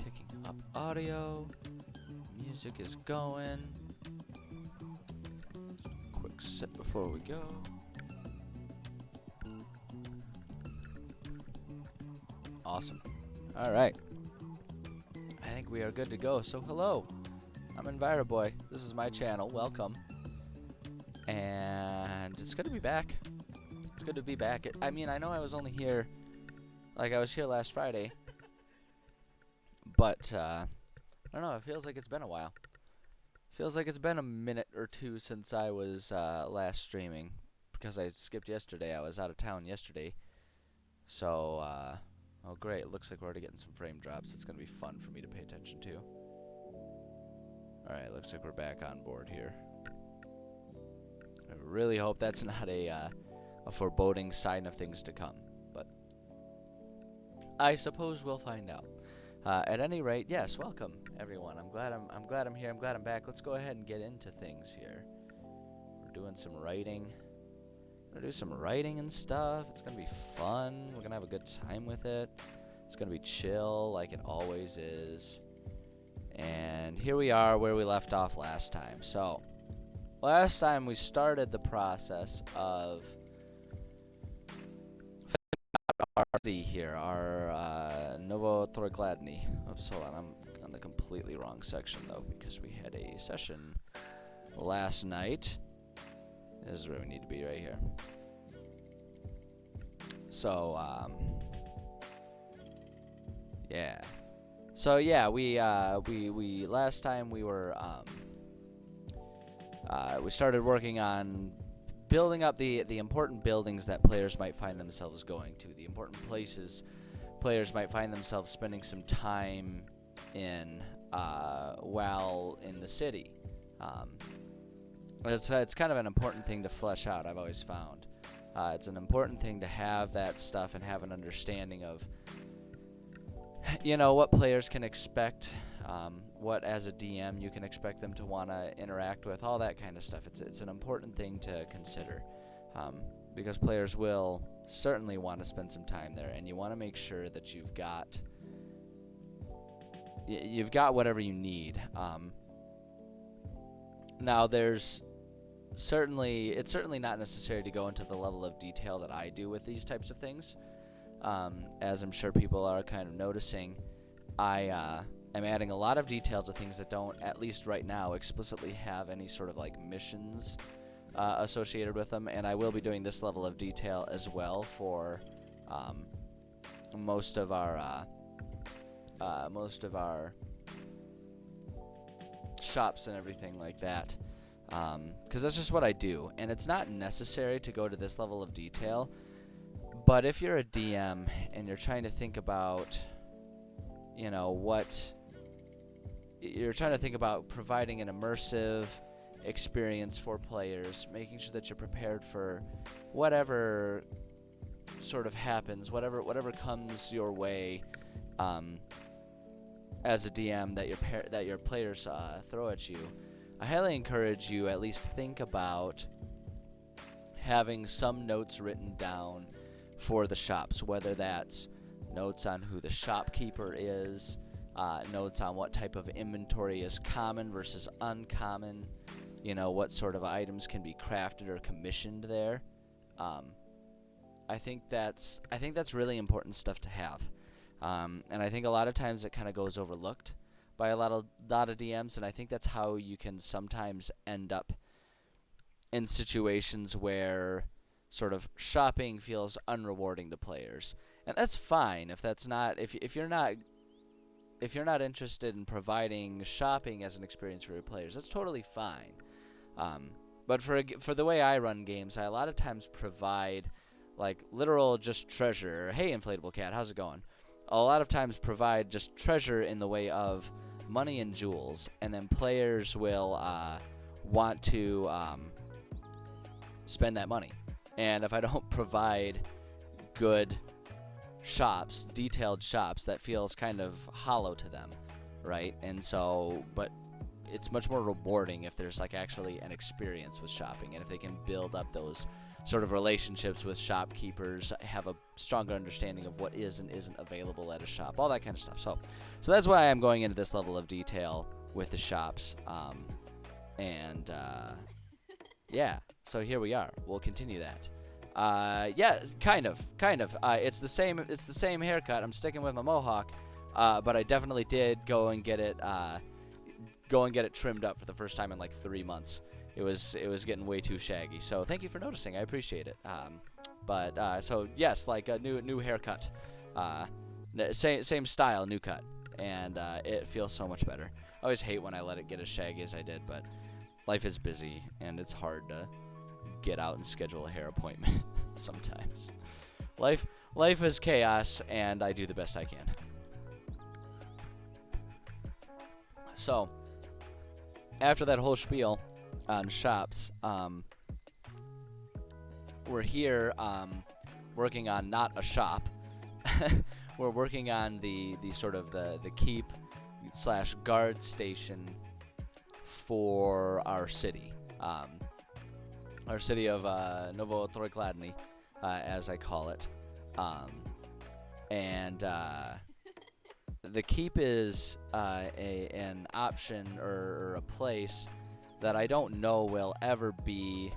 Picking up audio. Music is going. Quick sip before we go. Awesome. Alright. I think we are good to go. So hello. I'm EnviroBoy. This is my channel. Welcome. And it's good to be back. It's good to be back. I mean, I know I was only here, like I was here last Friday. But, I don't know, it feels like it's been a while. Feels like it's been a minute or two since I was last streaming. Because I skipped yesterday. I was out of town yesterday. So, oh great, it looks like we're already getting some frame drops. It's going to be fun for me to pay attention to. Alright, looks like we're back on board here. I really hope that's not a foreboding sign of things to come. But I suppose we'll find out. At any rate, yes, welcome everyone. I'm glad I'm here. I'm glad I'm back. Let's go ahead and get into things here. We're doing some writing. We're gonna do some writing and stuff. It's gonna be fun. We're gonna have a good time with it. It's gonna be chill like it always is. And here we are where we left off last time. So, last time we started the process of our Novotorgladny. Oops, hold on, I'm on the completely wrong section though, because we had a session last night. This is where we need to be, right here. So, yeah. So yeah, we last time we were we started working on building up the important buildings that players might find themselves going to, the important places players might find themselves spending some time in while in the city. It's kind of an important thing to flesh out, I've always found. It's an important thing to have that stuff and have an understanding of, you know, what players can expect, what as a DM you can expect them to want to interact with, all that kind of stuff. It's an important thing to consider, because players will certainly want to spend some time there, and you want to make sure that you've got whatever you need. Now it's certainly not necessary to go into the level of detail that I do with these types of things. As I'm sure people are kind of noticing, I am adding a lot of detail to things that don't, at least right now, explicitly have any sort of like missions associated with them, and I will be doing this level of detail as well for most of our shops and everything like that, because that's just what I do, and it's not necessary to go to this level of detail. But if you're a DM and you're trying to think about, you know, you're trying to think about providing an immersive experience for players, making sure that you're prepared for whatever sort of happens, whatever comes your way, as a DM that your players throw at you, I highly encourage you at least think about having some notes written down for the shops, whether that's notes on who the shopkeeper is, notes on what type of inventory is common versus uncommon, you know, what sort of items can be crafted or commissioned there. I think that's really important stuff to have, and I think a lot of times it kind of goes overlooked by a lot of DMs, and I think that's how you can sometimes end up in situations where sort of shopping feels unrewarding to players. And that's fine if that's not, if you're not interested in providing shopping as an experience for your players, that's totally fine. But for the way I run games, I a lot of times provide like literal just treasure. Hey, Inflatable Cat, how's it going? A lot of times provide just treasure in the way of money and jewels, and then players will want to spend that money. And if I don't provide good shops, detailed shops, that feels kind of hollow to them, right? And so, but it's much more rewarding if there's like actually an experience with shopping, and if they can build up those sort of relationships with shopkeepers, have a stronger understanding of what is and isn't available at a shop, all that kind of stuff. So that's why I'm going into this level of detail with the shops. Yeah, so here we are. We'll continue that. Yeah, kind of. It's the same haircut. I'm sticking with my mohawk, but I definitely did go and get it trimmed up for the first time in like 3 months. It was getting way too shaggy. So thank you for noticing. I appreciate it. So yes, like a new haircut. Same style, new cut, and it feels so much better. I always hate when I let it get as shaggy as I did, but life is busy and it's hard to get out and schedule a hair appointment sometimes. Life is chaos, and I do the best I can. So after that whole spiel on shops, we're here working on not a shop. We're working on the sort of the keep / guard station for our city. Our city of Novotrokladny, as I call it. The keep is an option or a place that I don't know will ever be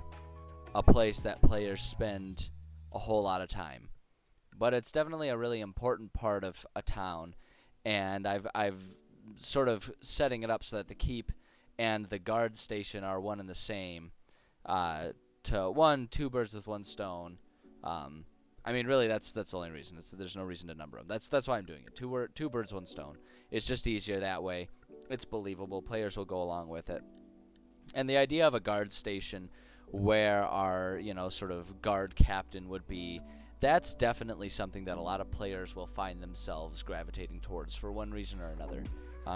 a place that players spend a whole lot of time. But it's definitely a really important part of a town, and I've sort of setting it up so that the keep and the guard station are one and the same. Two birds with one stone. I mean, really, that's the only reason. There's no reason to number them. That's why I'm doing it. Two birds, one stone. It's just easier that way. It's believable. Players will go along with it. And the idea of a guard station where our, sort of guard captain would be, that's definitely something that a lot of players will find themselves gravitating towards for one reason or another.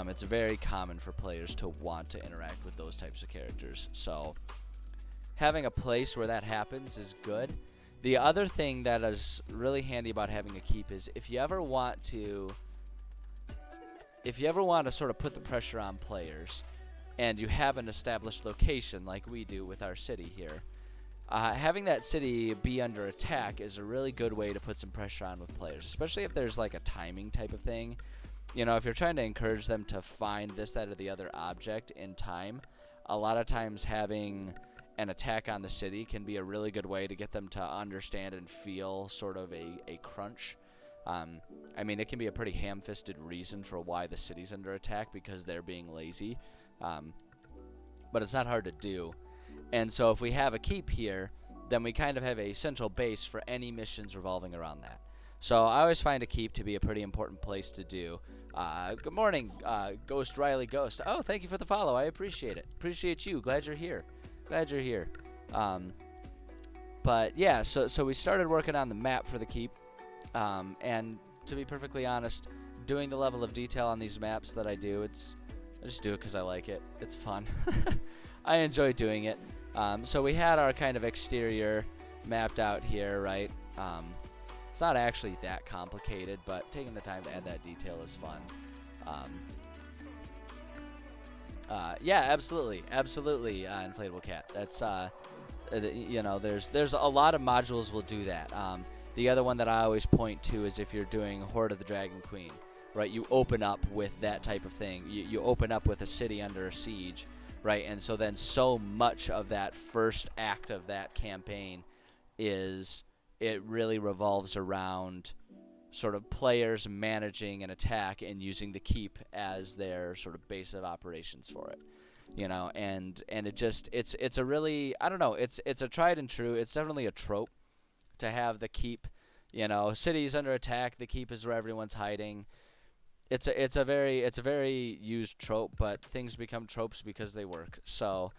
It's very common for players to want to interact with those types of characters. So having a place where that happens is good. The other thing that is really handy about having a keep is if you ever want to sort of put the pressure on players and you have an established location like we do with our city here, having that city be under attack is a really good way to put some pressure on with players, especially if there's like a timing type of thing. If you're trying to encourage them to find this, that, or the other object in time, a lot of times having an attack on the city can be a really good way to get them to understand and feel sort of a crunch. I mean, it can be a pretty ham-fisted reason for why the city's under attack because they're being lazy. But it's not hard to do. And so if we have a keep here, then we kind of have a central base for any missions revolving around that. So I always find a keep to be a pretty important place to do. Good morning, Ghost Riley Ghost. Oh, thank you for the follow. I appreciate it. Appreciate you. Glad you're here. But yeah, so we started working on the map for the keep. And to be perfectly honest, doing the level of detail on these maps that I do, I just do it because I like it. It's fun. I enjoy doing it. So we had our kind of exterior mapped out here, right? It's not actually that complicated, but taking the time to add that detail is fun. Yeah, absolutely, Inflatable Cat. That's there's a lot of modules will do that. The other one that I always point to is if you're doing Horde of the Dragon Queen, right? You open up with that type of thing. You open up with a city under a siege, right? And so then so much of that first act of that campaign it really revolves around sort of players managing an attack and using the keep as their sort of base of operations for it, and it's a really, I don't know, it's a tried and true, it's definitely a trope to have the keep, cities under attack, the keep is where everyone's hiding. It's a very used trope, but things become tropes because they work. So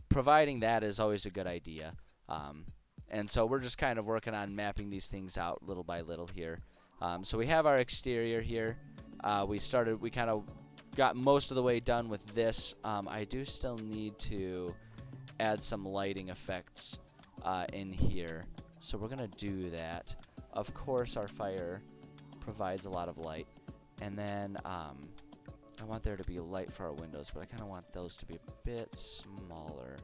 providing that is always a good idea. And so we're just kind of working on mapping these things out little by little here. So we have our exterior here. We kind of got most of the way done with this. I do still need to add some lighting effects in here. So we're going to do that. Of course, our fire provides a lot of light. And then I want there to be light for our windows, but I kind of want those to be a bit smaller.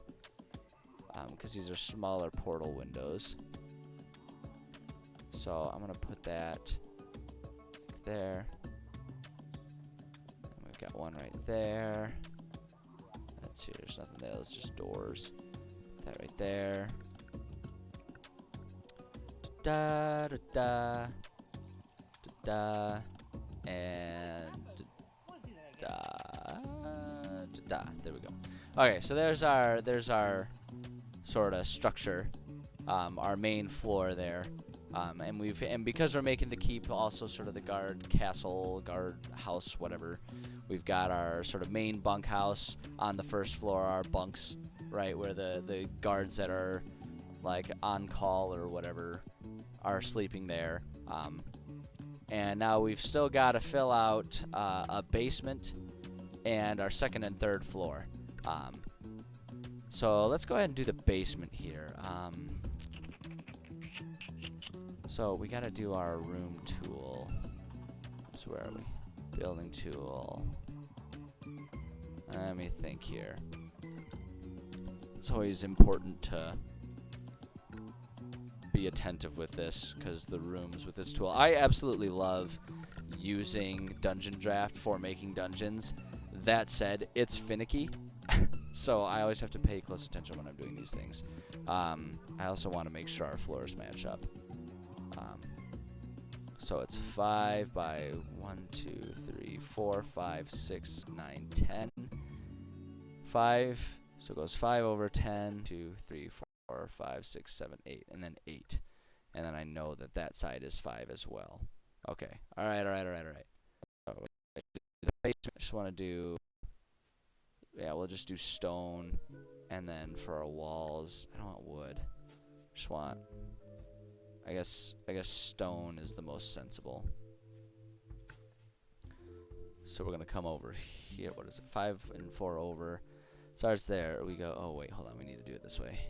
because these are smaller portal windows. So I'm gonna put that there. And we've got one right there. Let's see, there's nothing there. It's just doors. Put that right there. Da da da da da and da da da. There we go. Okay, so there's our sort of structure, our main floor there, and because we're making the keep also sort of the guard castle, guard house, whatever. We've got our sort of main bunkhouse on the first floor, our bunks, right, where the guards that are like on call or whatever are sleeping there. And now we've still got to fill out a basement and our second and third floor. So let's go ahead and do the basement here. So we got to do our room tool. So where are we? Building tool. Let me think here. It's always important to be attentive with this, because the rooms with this tool, I absolutely love using Dungeon Draft for making dungeons. That said, it's finicky, so I always have to pay close attention when I'm doing these things. I also want to make sure our floors match up. So it's 5 by 1, 2, 3, 4, 5, 6, 9, 10. 5, so it goes 5 over 10, 2, 3, 4, 5, 6, 7, 8, and then 8. And then I know that that side is 5 as well. Okay. All right. So the basement, I just want to do, yeah, we'll just do stone. And then for our walls, I don't want wood. Just want, I guess stone is the most sensible. So we're going to come over here. What is it? 5 and 4 over. Starts there. We go, oh, wait, hold on. We need to do it this way.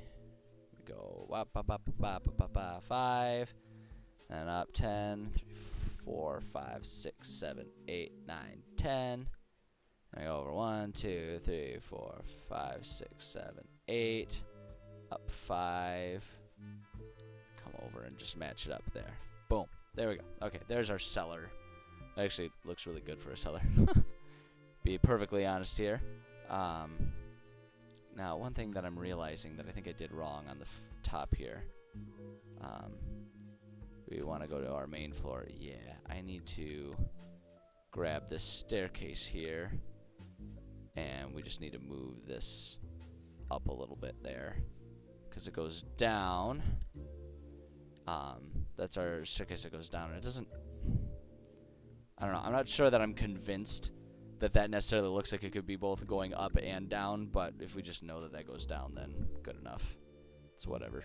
We go 5, and up 10, 3, 4, 5, 6, 7, 8, 9, 10. And we go over 1, 2, 3, 4, 5, 6, 7, 8. Up 5. Come over and just match it up there. Boom. There we go. Okay, there's our cellar. That actually looks really good for a cellar. Be perfectly honest here. Now, one thing that I'm realizing that I think I did wrong on the top here. We want to go to our main floor. Yeah, I need to grab this staircase here. And we just need to move this up a little bit there, because it goes down. That's our staircase that goes down. It doesn't, I don't know. I'm not sure that I'm convinced that that necessarily looks like it could be both going up and down, but if we just know that that goes down, then good enough. It's whatever.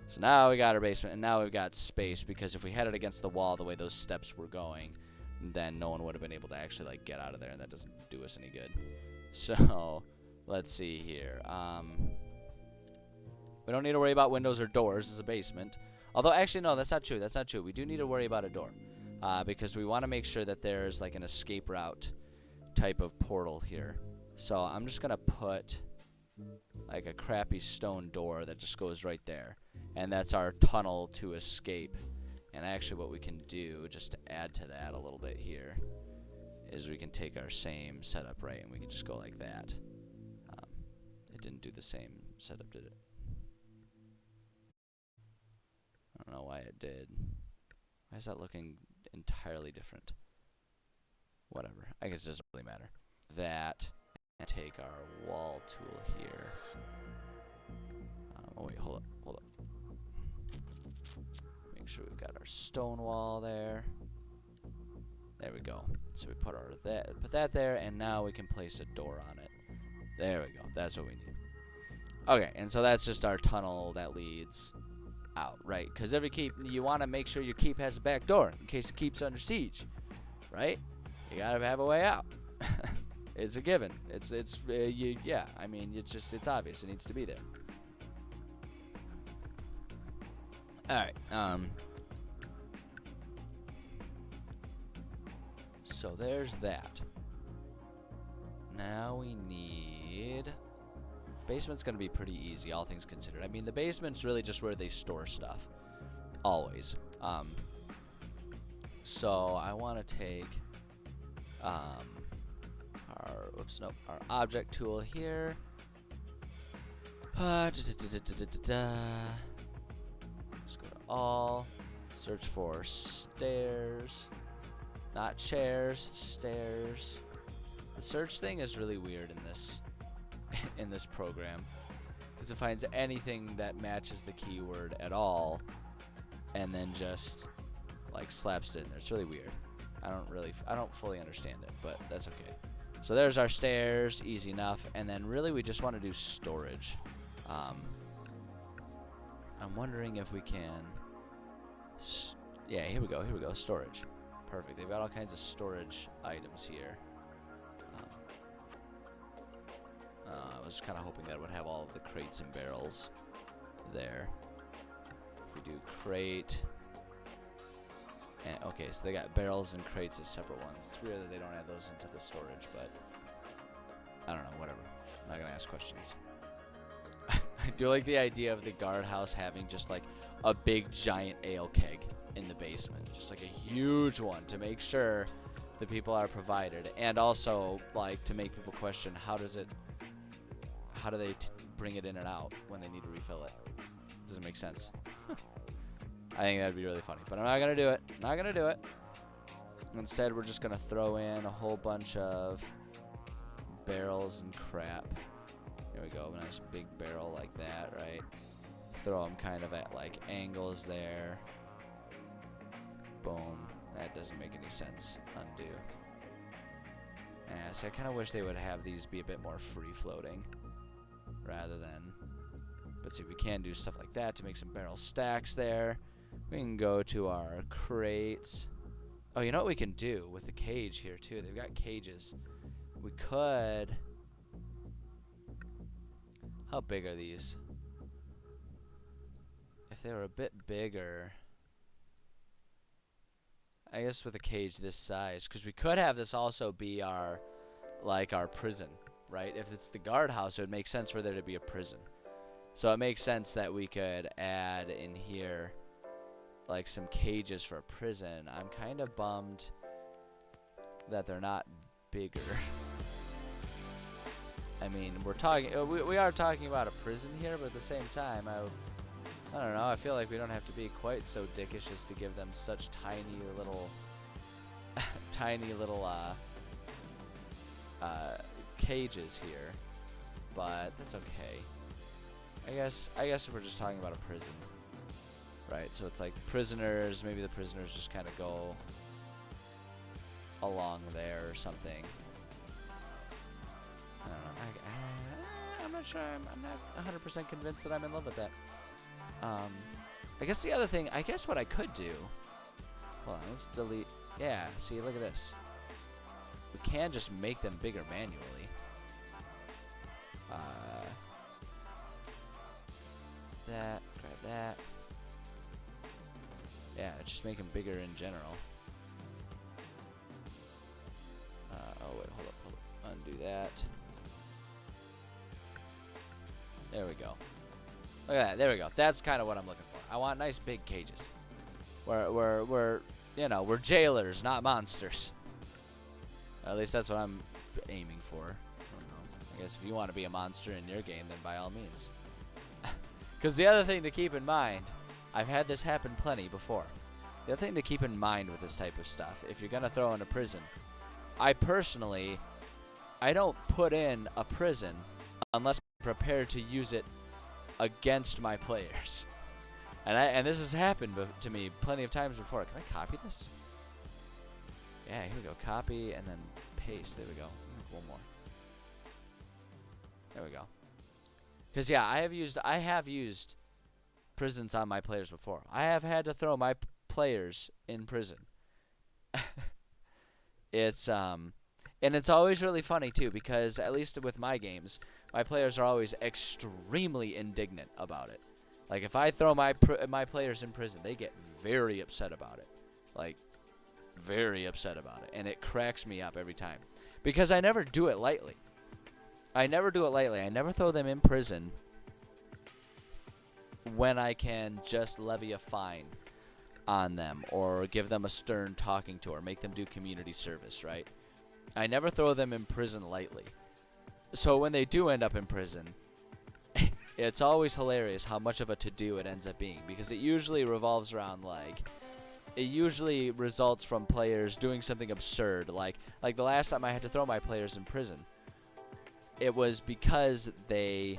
So now we got our basement, and now we've got space, because if we had it against the wall the way those steps were going, then no one would have been able to actually like get out of there, and that doesn't do us any good. So let's see here. We don't need to worry about windows or doors. It's a basement. Although, actually, no, that's not true. That's not true. We do need to worry about a door, because we want to make sure that there's like an escape route type of portal here. So I'm just going to put like a crappy stone door that just goes right there. And that's our tunnel to escape. And actually what we can do, just to add to that a little bit here, is we can take our same setup, right, and we can just go like that. It didn't do the same setup, did it? I don't know why it did. Why is that looking entirely different? Whatever. I guess it doesn't really matter. That, and take our wall tool here. Oh wait, hold up. Make sure we've got our stone wall there. There we go. So we put that there, and now we can place a door on it. There we go. That's what we need. Okay, and so that's just our tunnel that leads out, right? Because every keep, you want to make sure your keep has a back door in case the keep's under siege, right? You gotta have a way out. It's a given. Yeah. I mean, it's obvious. It needs to be there. All right. So there's that. Now we need Basement's gonna be pretty easy, all things considered. I mean, the basement's really just where they store stuff, always. So I want to take our object tool here. Just go to all, search for stairs, not chairs, stairs. The search thing is really weird in this in this program, because it finds anything that matches the keyword at all and then just like slaps it in there. It's really weird. I don't fully understand it, but that's okay. So there's our stairs, easy enough. And then really we just want to do storage. I'm wondering if we can yeah, here we go, storage. Perfect. They've got all kinds of storage items here. I was kind of hoping that it would have all of the crates and barrels there. If we do crate, and okay, so they got barrels and crates as separate ones. It's weird that they don't add those into the storage, but I don't know, whatever. I'm not gonna ask questions. I do like the idea of the guardhouse having just like a big giant ale keg in the basement, just like a huge one, to make sure the people are provided, and also like to make people question how do they bring it in and out when they need to refill it. Doesn't make sense. I think that'd be really funny, but I'm not gonna do it. Instead, we're just gonna throw in a whole bunch of barrels and crap. Here we go, a nice big barrel like that, right? Throw them kind of at like angles there. Boom. That doesn't make any sense. Undo. Yeah, so I kind of wish they would have these be a bit more free-floating rather than... But see, we can do stuff like that to make some barrel stacks there. We can go to our crates. Oh, you know what we can do with the cage here, too? They've got cages. We could... How big are these? If they were a bit bigger... I guess with a cage this size, because we could have this also be our, like our prison, right? If it's the guardhouse, it would make sense for there to be a prison. So it makes sense that we could add in here, like some cages for a prison. I'm kind of bummed that they're not bigger. I mean, we are talking about a prison here, but at the same time, I don't know, I feel like we don't have to be quite so dickish as to give them such tiny little cages here, but that's okay. I guess if we're just talking about a prison, right? So it's like the prisoners, maybe the prisoners just kind of go along there or something. I don't know. I'm not sure. I'm not 100% convinced that I'm in love with that. I guess the other thing, what I could do, hold on, let's delete, yeah, see, look at this. We can just make them bigger manually. Grab that. Yeah, just make them bigger in general. Oh wait, hold up, undo that. There we go. Look at that. There we go. That's kind of what I'm looking for. I want nice big cages. We're jailers, not monsters. At least that's what I'm aiming for. I don't know. I guess if you want to be a monster in your game, then by all means. Because the other thing to keep in mind, I've had this happen plenty before. The other thing to keep in mind with this type of stuff, if you're going to throw in a prison, I don't put in a prison unless I'm prepared to use it against my players, and this has happened to me plenty of times before. Can I copy this? Yeah, here we go. Copy and then paste. There we go. One more. There we go. Because yeah, I have used prisons on my players before. I have had to throw my players in prison. And it's always really funny too, because at least with my games, my players are always extremely indignant about it. Like if I throw my players in prison, they get very upset about it. Like very upset about it, and it cracks me up every time because I never do it lightly. I never do it lightly. I never throw them in prison when I can just levy a fine on them or give them a stern talking to or make them do community service, right? I never throw them in prison lightly. So when they do end up in prison, it's always hilarious how much of a to-do it ends up being, because it usually revolves around, like, it usually results from players doing something absurd. Like the last time I had to throw my players in prison, it was because they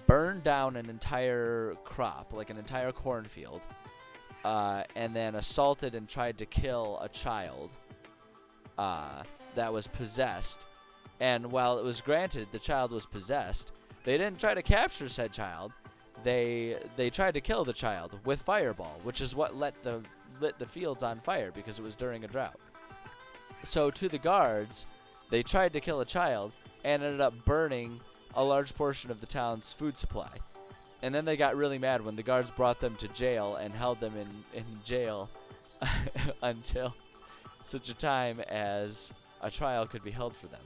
burned down an entire crop, like an entire cornfield, and then assaulted and tried to kill a child that was possessed. And while it was granted the child was possessed, they didn't try to capture said child. They tried to kill the child with fireball, which is what lit the fields on fire, because it was during a drought. So to the guards, they tried to kill a child and ended up burning a large portion of the town's food supply. And then they got really mad when the guards brought them to jail and held them in jail until such a time as a trial could be held for them.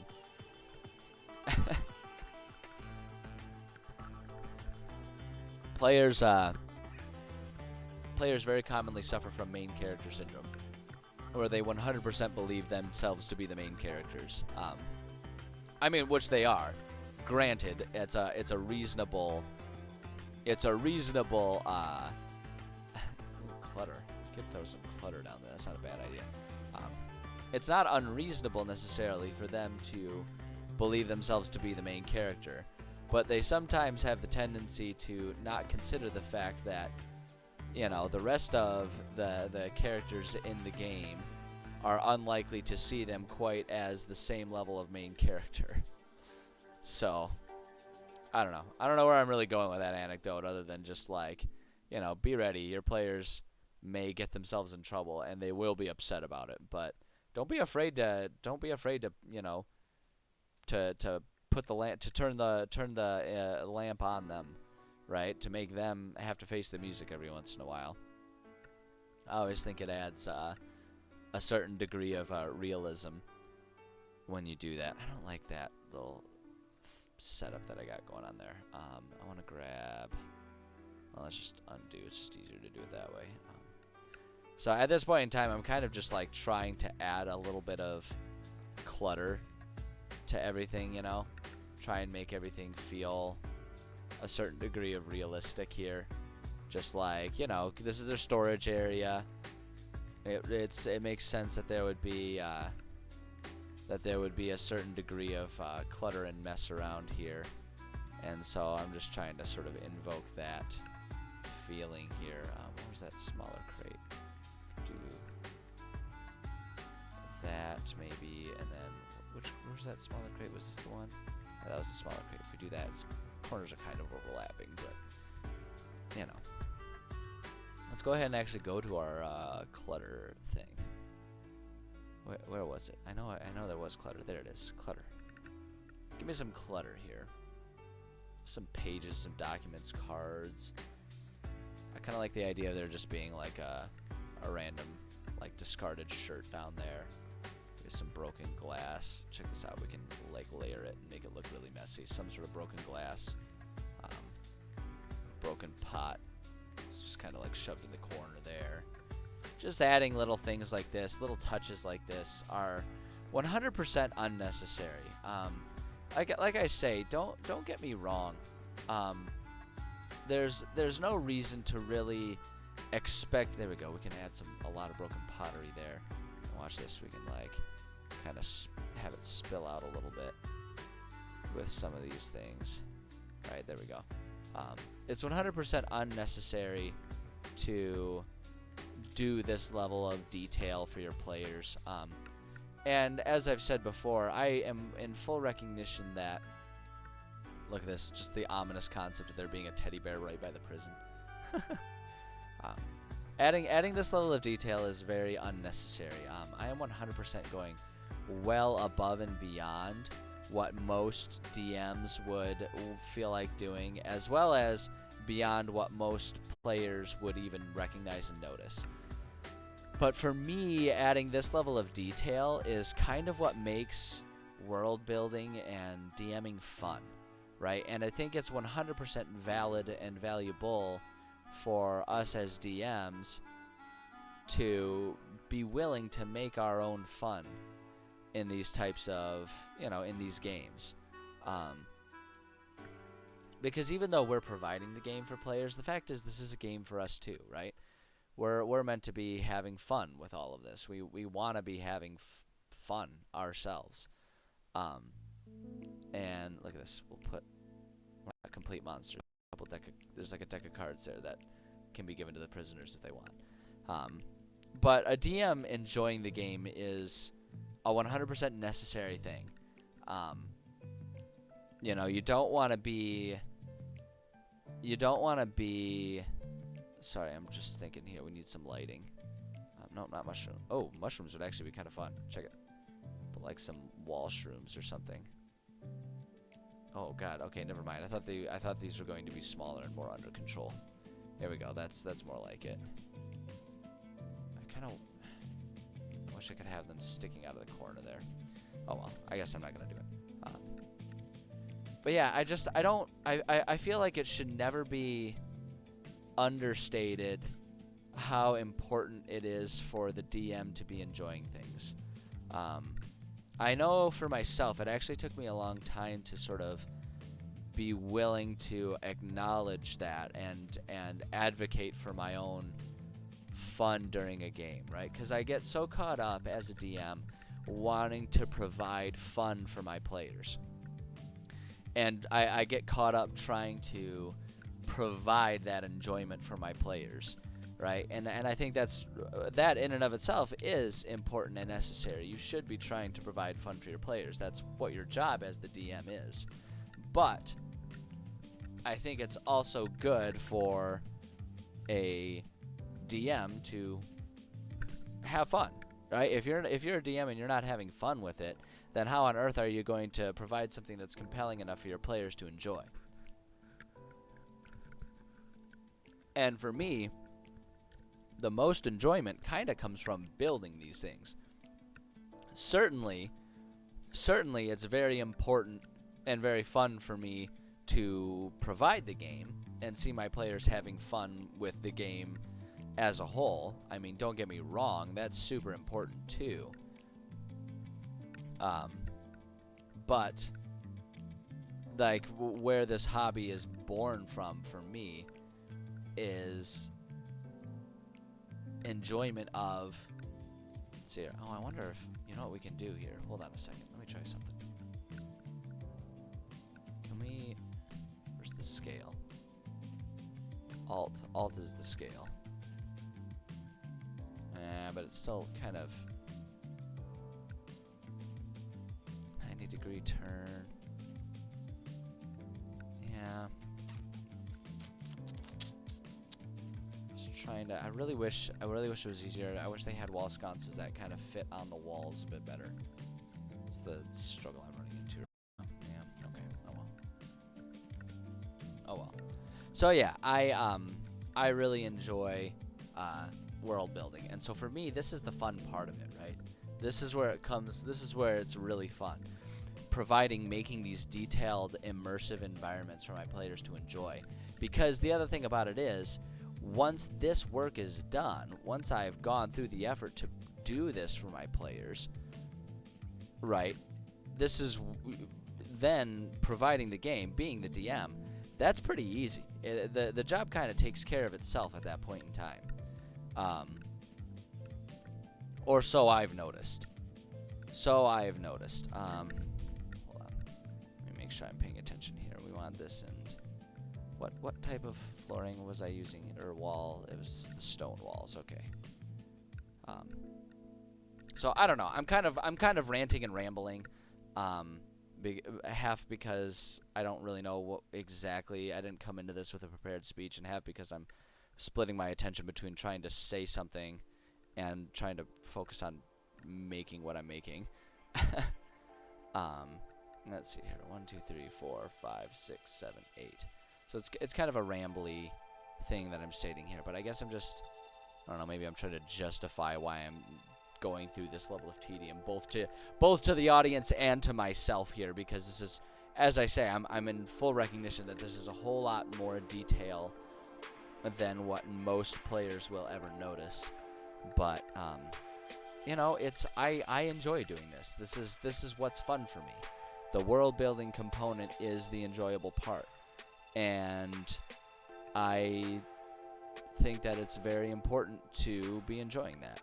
Players very commonly suffer from main character syndrome, where they 100% believe themselves to be the main characters. I mean, which they are. Granted, it's a reasonable clutter. You could throw some clutter down there. That's not a bad idea. It's not unreasonable necessarily for them to believe themselves to be the main character, but they sometimes have the tendency to not consider the fact that, you know, the rest of the characters in the game are unlikely to see them quite as the same level of main character. So, I don't know. I don't know where I'm really going with that anecdote, other than just like, you know, be ready. Your players may get themselves in trouble, and they will be upset about it. But don't be afraid to, you know, to put the lamp, to turn the lamp on them, right? To make them have to face the music every once in a while. I always think it adds a certain degree of realism when you do that. I don't like that little setup that I got going on there. I want to grab. Well, let's just undo. It's just easier to do it that way. So at this point in time, I'm kind of just like trying to add a little bit of clutter to everything, you know. Try and make everything feel a certain degree of realistic here. Just like, you know, this is their storage area. It makes sense that there would be a certain degree of clutter and mess around here, and so I'm just trying to sort of invoke that feeling here. Where's that smaller crate? Do that maybe, and then where's that smaller crate? Was this the one? Yeah, that was the smaller crate. If we do that, corners are kind of overlapping, but you know. Let's go ahead and actually go to our clutter thing. Where was it? I know there was clutter. There it is. Clutter. Give me some clutter here. Some pages, some documents, cards. I kind of like the idea of there just being like a random, like, discarded shirt down there. There's some broken glass. Check this out. We can like layer it and make it look really messy. Some sort of broken glass. Broken pot. It's just kind of like shoved in the corner there. Just adding little things like this, little touches like this, are 100% unnecessary. Like I say, don't get me wrong. There's no reason to really expect. There we go. We can add a lot of broken pottery there. And watch this. We can like kind of have it spill out a little bit with some of these things. All right, there we go. It's 100% unnecessary to do this level of detail for your players. And as I've said before, I am in full recognition that, look at this, just the ominous concept of there being a teddy bear right by the prison. Adding this level of detail is very unnecessary. I am 100% going well above and beyond what most DMs would feel like doing, as well as beyond what most players would even recognize and notice. But for me, adding this level of detail is kind of what makes world building and DMing fun, right? And I think it's 100% valid and valuable for us as DMs to be willing to make our own fun in these types of, in these games. Because even though we're providing the game for players, the fact is this is a game for us too, right? We're meant to be having fun with all of this. We want to be having fun ourselves. And look at this. We'll put a complete monster. There's like a deck of cards there that can be given to the prisoners if they want. But a DM enjoying the game is a 100% necessary thing. You don't want to be. Sorry, I'm just thinking here. We need some lighting. No, not mushroom. Oh, mushrooms would actually be kind of fun. Check it. But like some wall shrooms or something. Oh God. Okay, never mind. I thought these were going to be smaller and more under control. There we go. That's more like it. I kind of wish I could have them sticking out of the corner there. Oh well. I guess I'm not gonna do it. But yeah, I feel like it should never be understated how important it is for the DM to be enjoying things. I know for myself, it actually took me a long time to sort of be willing to acknowledge that and advocate for my own fun during a game, right? Because I get so caught up as a DM wanting to provide fun for my players. And I get caught up trying to provide that enjoyment for my players, right? And I think that in and of itself is important and necessary. You should be trying to provide fun for your players. That's what your job as the DM is. But I think it's also good for a DM to have fun, right? If you're a DM and you're not having fun with it, then how on earth are you going to provide something that's compelling enough for your players to enjoy? And for me, the most enjoyment kind of comes from building these things. Certainly it's very important and very fun for me to provide the game and see my players having fun with the game as a whole. I mean, don't get me wrong, that's super important too. But like where this hobby is born from for me is enjoyment of, let's see here. Oh, I wonder if, what we can do here. Hold on a second. Let me try something. Where's the scale? Alt is the scale. But it's still kind of 90-degree turn. Yeah. Just trying to. I really wish it was easier. I wish they had wall sconces that kind of fit on the walls a bit better. It's the struggle I'm running into. Oh, yeah. Okay. Oh well. Oh well. So yeah, I really enjoy world building, and so for me, this is the fun part of it, right? This is where it comes. This is where it's really fun. Making these detailed, immersive environments for my players to enjoy. Because the other thing about it is, once this work is done, once I've gone through the effort to do this for my players, right, this is then providing the game, being the DM, that's pretty easy. The job kind of takes care of itself at that point in time. Or so I've noticed. Hold on. Let me make sure I'm paying attention here. We want this, and what type of flooring was I using? Or wall? It was the stone walls. Okay. So I don't know. I'm kind of ranting and rambling. Half because I don't really know what exactly. I didn't come into this with a prepared speech, and half because I'm splitting my attention between trying to say something and trying to focus on making what I'm making. Let's see here. 1, 2, 3, 4, 5, 6, 7, 8. So it's kind of a rambly thing that I'm stating here, but I guess I don't know, maybe I'm trying to justify why I'm going through this level of tedium, both to the audience and to myself here, because this is, as I say, I'm in full recognition that this is a whole lot more detail than what most players will ever notice. But you know, I enjoy doing this. This is what's fun for me. The world building component is the enjoyable part, and I think that it's very important to be enjoying that.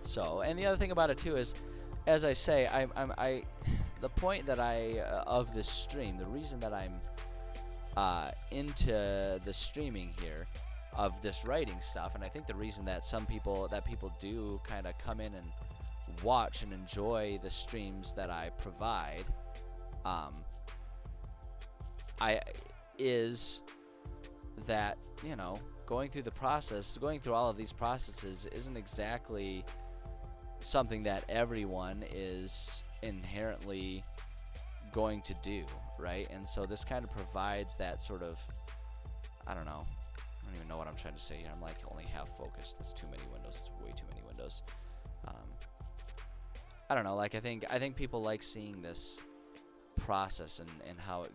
So, and the other thing about it too is, as I say, the point that of this stream, the reason that I'm into the streaming here of this writing stuff, and I think the reason that people do kind of come in and watch and enjoy the streams that I provide, is that, you know, going through all of these processes isn't exactly something that everyone is inherently going to do, right? And so this kind of provides that sort of, I don't even know what I'm trying to say here. I'm like only half focused. That's too many windows. It's way too many windows. I don't know, like I think people like seeing this process and how it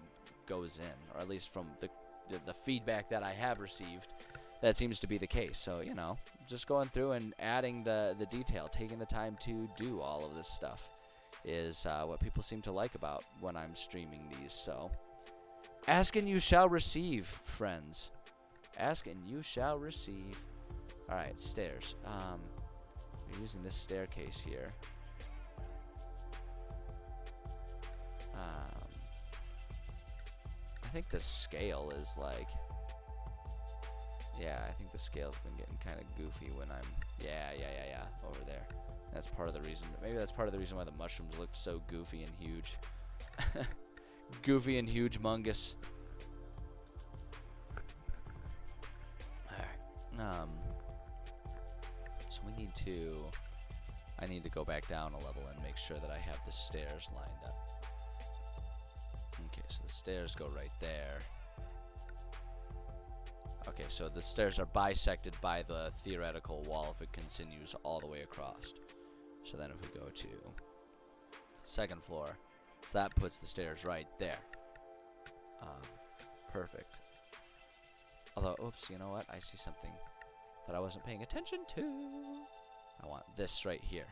goes in, or at least from the feedback that I have received, that seems to be the case. So, you know, just going through and adding the detail, taking the time to do all of this stuff is what people seem to like about when I'm streaming these. So, ask and you shall receive, friends. Ask and you shall receive. Alright, stairs. We're using this staircase here. I think the scale is like, yeah, I think the scale's been getting kind of goofy when I'm, yeah, over there. That's part of the reason, maybe that's part of the reason why the mushrooms look so goofy and huge. Goofy and huge mungus. Alright, so I need to go back down a level and make sure that I have the stairs lined up. Okay, so the stairs go right there. Okay, so the stairs are bisected by the theoretical wall if it continues all the way across. So then if we go to second floor, so that puts the stairs right there. Perfect. Although, oops, you know what? I see something that I wasn't paying attention to. I want this right here.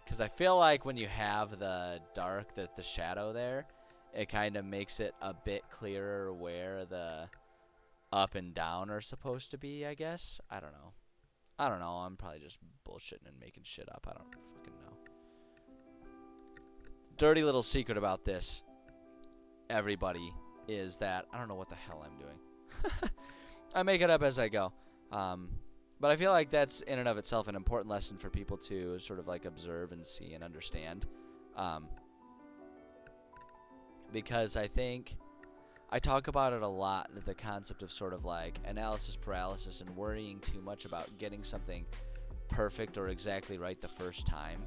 Because I feel like when you have the dark, the shadow there, it kind of makes it a bit clearer where the up and down are supposed to be, I guess. I don't know. I'm probably just bullshitting and making shit up. I don't fucking know. Dirty little secret about this, everybody, is that I don't know what the hell I'm doing. I make it up as I go. But I feel like that's in and of itself an important lesson for people to sort of like observe and see and understand. Because I think I talk about it a lot, the concept of sort of like analysis paralysis and worrying too much about getting something perfect or exactly right the first time.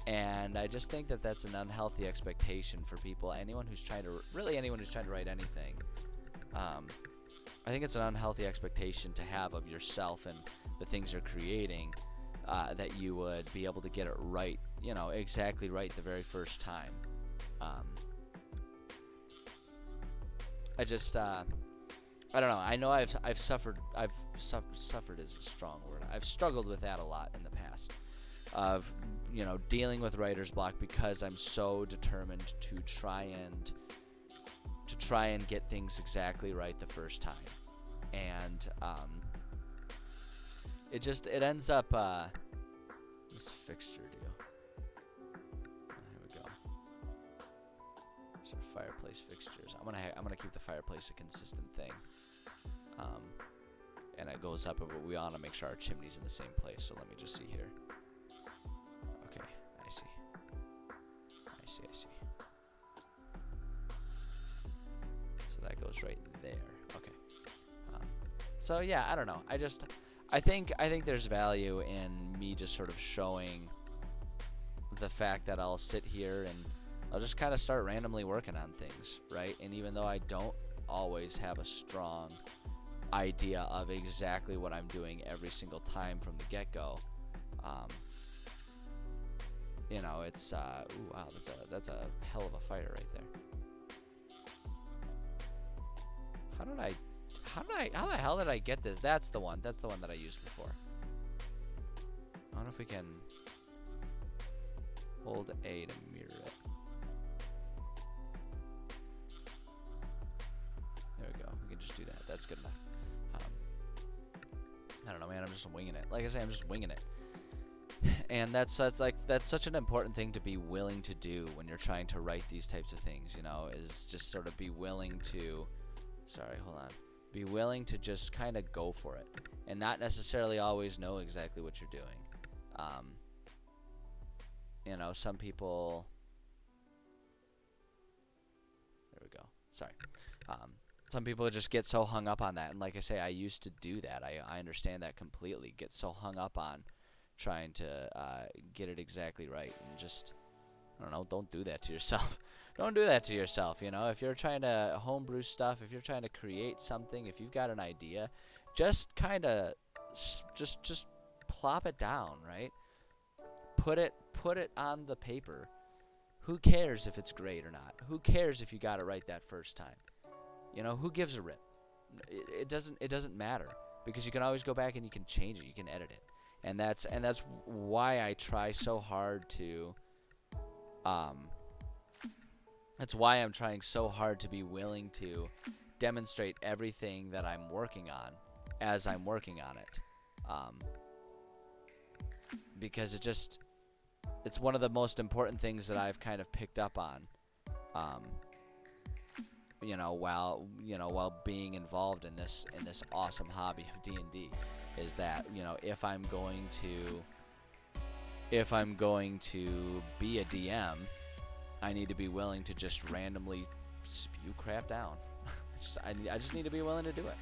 And I just think that that's an unhealthy expectation for people, anyone who's trying to write anything. I think it's an unhealthy expectation to have of yourself and the things you're creating, that you would be able to get it right, you know, exactly right the very first time. I don't know. I know I've suffered is a strong word. I've struggled with that a lot in the past, of, you know, dealing with writer's block because I'm so determined to try and get things exactly right the first time. And it ends up this fixture deal. Here we go. So fireplace fixtures. I'm gonna keep the fireplace a consistent thing. And it goes up, but we want to make sure our chimney's in the same place. So let me just see here. Okay, I see. So that goes right there. Okay. So yeah, I don't know. I think there's value in me just sort of showing the fact that I'll sit here and I'll just kind of start randomly working on things, right? And even though I don't always have a strong idea of exactly what I'm doing every single time from the get-go. You know, it's ooh, wow, that's a hell of a fighter right there. How the hell did I get this? That's the one that I used before. I wonder if we can hold A to mirror it. There we go. We can just do that. That's good enough. I don't know, man. I'm just winging it. Like I say, I'm just winging it. And that's such an important thing to be willing to do when you're trying to write these types of things. You know, is just sort of be willing to. Sorry, hold on. Be willing to just kind of go for it, and not necessarily always know exactly what you're doing. You know, some people. There we go. Sorry. Some people just get so hung up on that, and like I say, I used to do that. I understand that completely. Get so hung up on trying to get it exactly right, and just, I don't know, don't do that to yourself. Don't do that to yourself, you know. If you're trying to homebrew stuff, if you're trying to create something, if you've got an idea, just kind of just plop it down, right? Put it on the paper. Who cares if it's great or not? Who cares if you got it right that first time? You know, who gives a rip? It doesn't matter, because you can always go back and you can change it, you can edit it. And that's why I try so hard to that's why I'm trying so hard to be willing to demonstrate everything that I'm working on as I'm working on it. Because it's one of the most important things that I've kind of picked up on, while being involved in this awesome hobby of D&D, is that, you know, if I'm going to be a DM, I need to be willing to just randomly spew crap down. I just need to be willing to do it,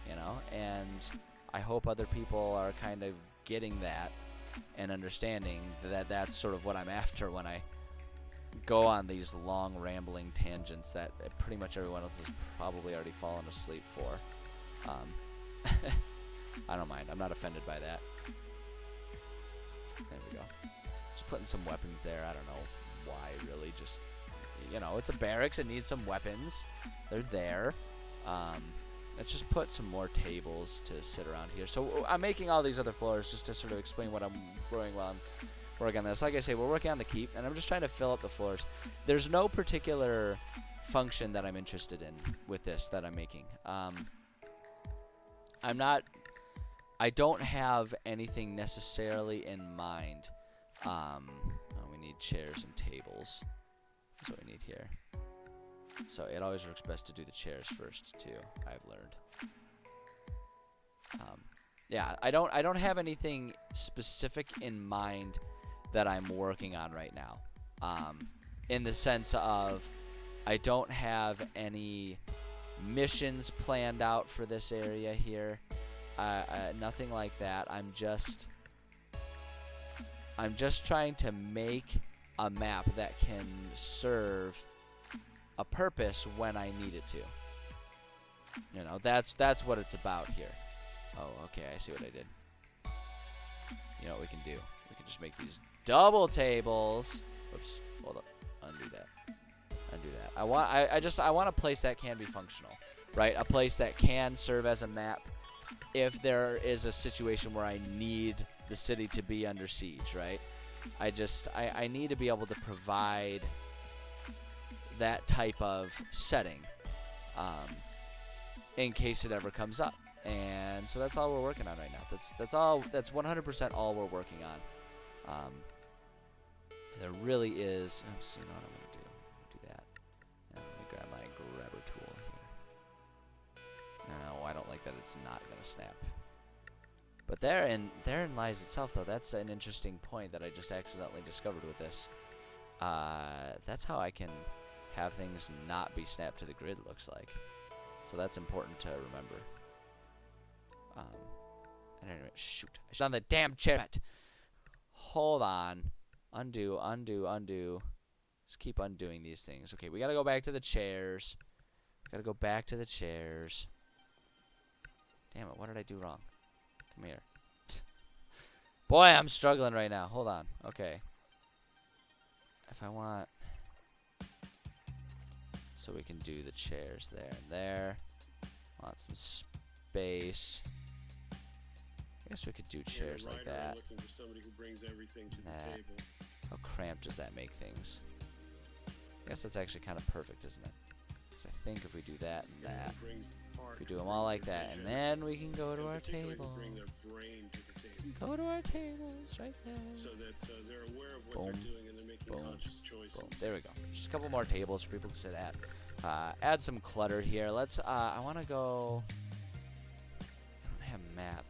you know. And I hope other people are kind of getting that and understanding that that's sort of what I'm after when I go on these long rambling tangents that pretty much everyone else has probably already fallen asleep for. I don't mind. I'm not offended by that. There we go. Just putting some weapons there. I don't know why, really. Just, you know, it's a barracks. It needs some weapons. They're there. Let's just put some more tables to sit around here. So I'm making all these other floors just to sort of explain what I'm doing while I'm working on this. Like I say, we're working on the keep, and I'm just trying to fill up the floors. There's no particular function that I'm interested in with this that I'm making. I don't have anything necessarily in mind. We need chairs and tables. That's what we need here. So it always works best to do the chairs first too, I've learned. Yeah, I don't have anything specific in mind that I'm working on right now. In the sense of, I don't have any missions planned out for this area here. Nothing like that. I'm just trying to make a map that can serve a purpose when I need it to. You know, that's what it's about here. Oh, okay, I see what I did. You know what we can do? We can just make these double tables. Whoops, hold up. Undo that. Undo that. I want a place that can be functional, right? A place that can serve as a map if there is a situation where I need the city to be under siege, right? I need to be able to provide that type of setting in case it ever comes up. And so that's all we're working on right now. That's 100% all we're working on. There really is. Oops, you know what I'm gonna do? Do that. And let me grab my grabber tool here. No, I don't like that it's not gonna snap. But therein lies itself, though. That's an interesting point that I just accidentally discovered with this. That's how I can have things not be snapped to the grid, looks like. So that's important to remember. And anyway, shoot. I shot on the damn chair. Hold on. Undo, undo, undo. Just keep undoing these things. Okay, we gotta go back to the chairs. Gotta go back to the chairs. Damn it, what did I do wrong? Come here. Boy, I'm struggling right now. Hold on. Okay. If I want... So we can do the chairs there and there. Want some space. I guess we could do chairs like that. That. How cramped does that make things? I guess that's actually kind of perfect, isn't it? Because I think if we do that and that, we do them all like that, and then we can go to our table. Go to our tables right there. Boom, boom, boom. There we go. Just a couple more tables for people to sit at. Add some clutter here. Let's. I want to go. I don't have a map.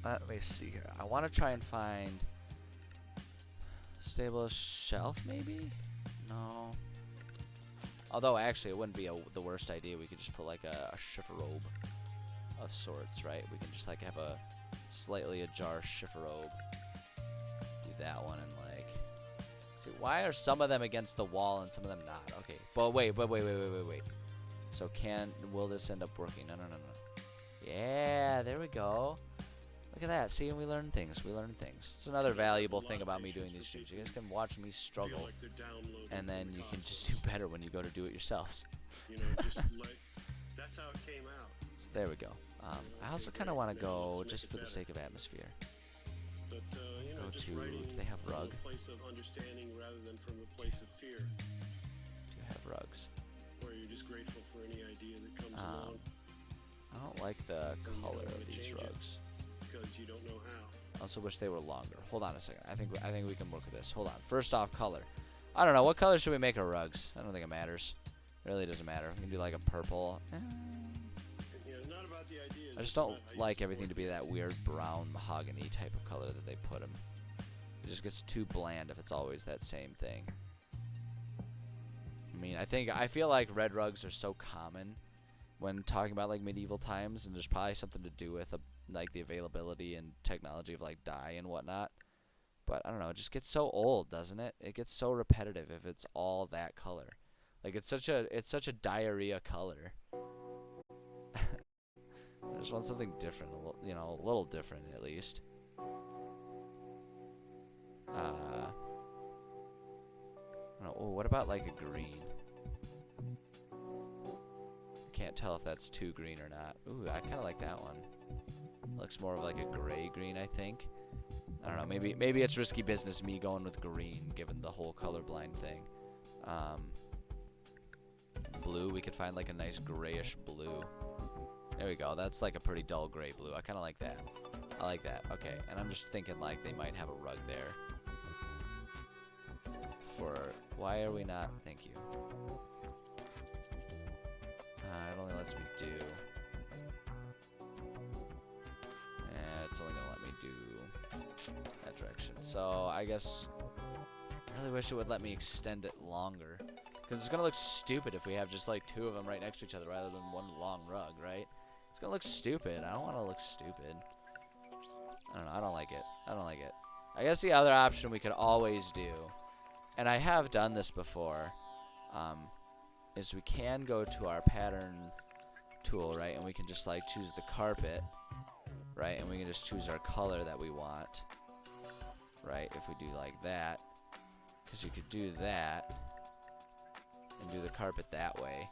Let me see here. I want to try and find stable shelf, maybe? No. Although, actually, it wouldn't be the worst idea. We could just put, like, a chifforobe of sorts, right? We can just, like, have a slightly ajar chifforobe. Do that one and, like... See, why are some of them against the wall and some of them not? Okay, but wait. So will this end up working? No. Yeah, there we go. Look at that. See, and we learn things. It's another valuable thing about me doing these streams. You guys can watch me struggle, and then you can just do better when you go to do it yourselves. That's how it came out. So there we go. I also kind of want to go, just for the sake of atmosphere, go to, do they have rug? From a place of understanding rather than from a place of fear. Do you have rugs? Where you're just grateful for any idea that comes along. I don't like the color of these rugs. Because you don't know how. I also wish they were longer. Hold on a second. I think we can work with this. Hold on. First off, color. I don't know. What color should we make our rugs? I don't think it matters. It really doesn't matter. We can do like a purple. Not about the idea. I just don't like everything to be that weird brown mahogany type of color that they put them. It just gets too bland if it's always that same thing. I mean, I feel like red rugs are so common when talking about like medieval times, and there's probably something to do with like the availability and technology of like dye and whatnot. But I don't know, it just gets so old, doesn't it? It gets so repetitive if it's all that color. Like it's such a diarrhea color. I just want something different, a little different at least. I don't know. Oh, what about like a green? Can't tell if that's too green or not. Ooh, I kind of like that one. Looks more of like a gray green, I think. I don't know. Maybe it's risky business me going with green, given the whole colorblind thing. Blue. We could find like a nice grayish blue. There we go. That's like a pretty dull gray blue. I kind of like that. I like that. Okay. And I'm just thinking like they might have a rug there. Why are we not? Thank you. It only lets me do. It's only gonna let me do that direction. So I guess I really wish it would let me extend it longer, because it's gonna look stupid if we have just like two of them right next to each other rather than one long rug, right? It's gonna look stupid. I don't want to look stupid. I don't know. I don't like it. I guess the other option we could always do, and I have done this before, is we can go to our pattern tool, right, and we can just like choose the carpet, right, and we can just choose our color that we want, right, if we do like that, because you could do that and do the carpet that way,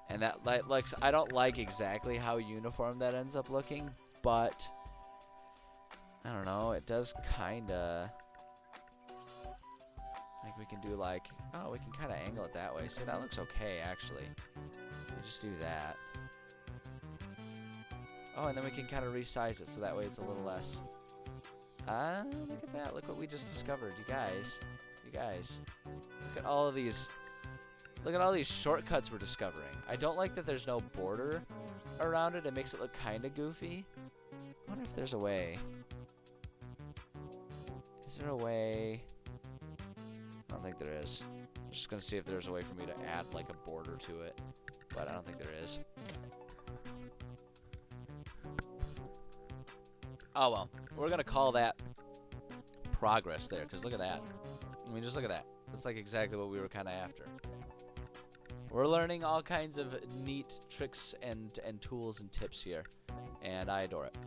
and that like I don't like exactly how uniform that ends up looking, but I don't know, it does kinda. Like we can do like, oh, we can kind of angle it that way. See, that looks okay, actually. We just do that. Oh, and then we can kind of resize it so that way it's a little less. Look at that. Look what we just discovered, you guys. Look at all of these. Look at all these shortcuts we're discovering. I don't like that there's no border around it. It makes it look kind of goofy. I wonder if there's a way. Is there a way? I don't think there is. I'm just gonna see if there's a way for me to add like a border to it, but I don't think there is. Oh well, we're gonna call that progress there, because look at that. I mean, just look at that. That's like exactly what we were kind of after. We're learning all kinds of neat tricks and tools and tips here, and I adore it.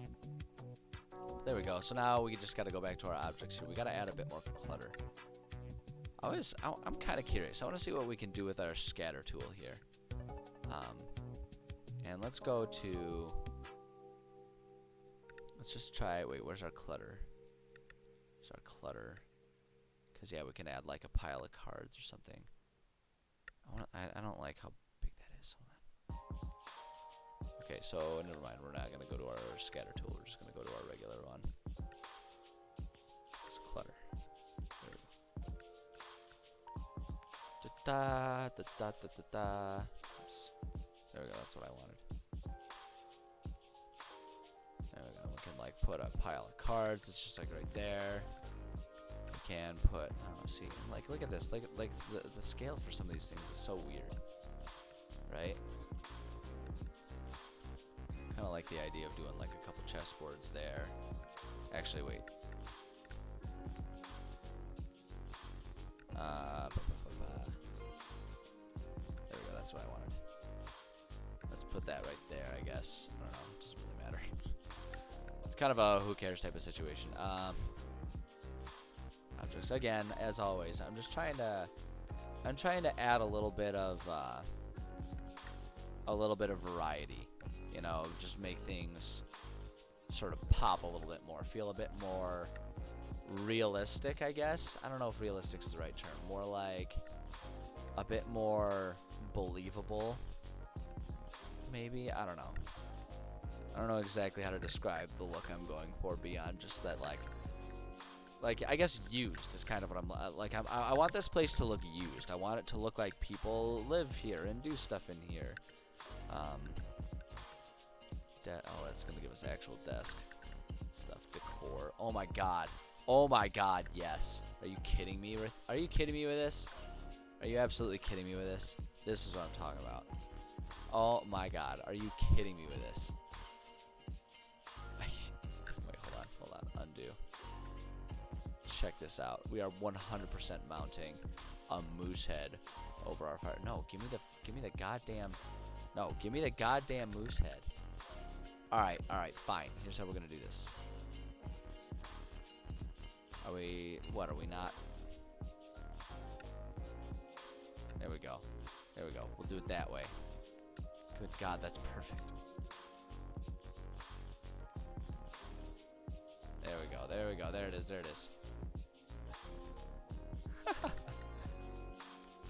There we go. So now we just got to go back to our objects here. We got to add a bit more clutter. I'm kind of curious. I want to see what we can do with our scatter tool here. And let's go to. Let's just try. Wait, where's our clutter? Where's our clutter? Because yeah, we can add like a pile of cards or something. I don't like how big that is. Hold on. Okay, so never mind. We're not gonna go to our scatter tool. We're just gonna go to our regular one. It's clutter. There we go. Da da da da da da. Oops. There we go. That's what I wanted. There we go. We can like put a pile of cards. It's just like right there. We can put. Oh, see, like look at this. Like the scale for some of these things is so weird, right? Kind of like the idea of doing like a couple chessboards there. Actually, wait. There we go. That's what I wanted. Let's put that right there, I guess. I don't know. It doesn't really matter. It's kind of a who cares type of situation. Objects again, as always. I'm trying to add a little bit of variety. You know, just make things sort of pop a little bit more, feel a bit more realistic, I guess. I don't know if realistic is the right term. More like a bit more believable, maybe. I don't know. I don't know exactly how to describe the look I'm going for beyond just that, like I guess used is kind of what I'm like. I want this place to look used. I want it to look like people live here and do stuff in here. Oh, that's gonna give us actual desk stuff, decor. Oh my god. Oh my god. Yes. Are you kidding me? Are you kidding me with this? Are you absolutely kidding me with this? This is what I'm talking about. Oh my god. Are you kidding me with this? Wait, hold on. Undo. Check this out. We are 100% mounting a moose head over our fire. No, give me the goddamn. No, give me the goddamn moose head. All right, fine. Here's how we're gonna do this. What are we not? There we go. We'll do it that way. Good God, that's perfect. There we go. There it is.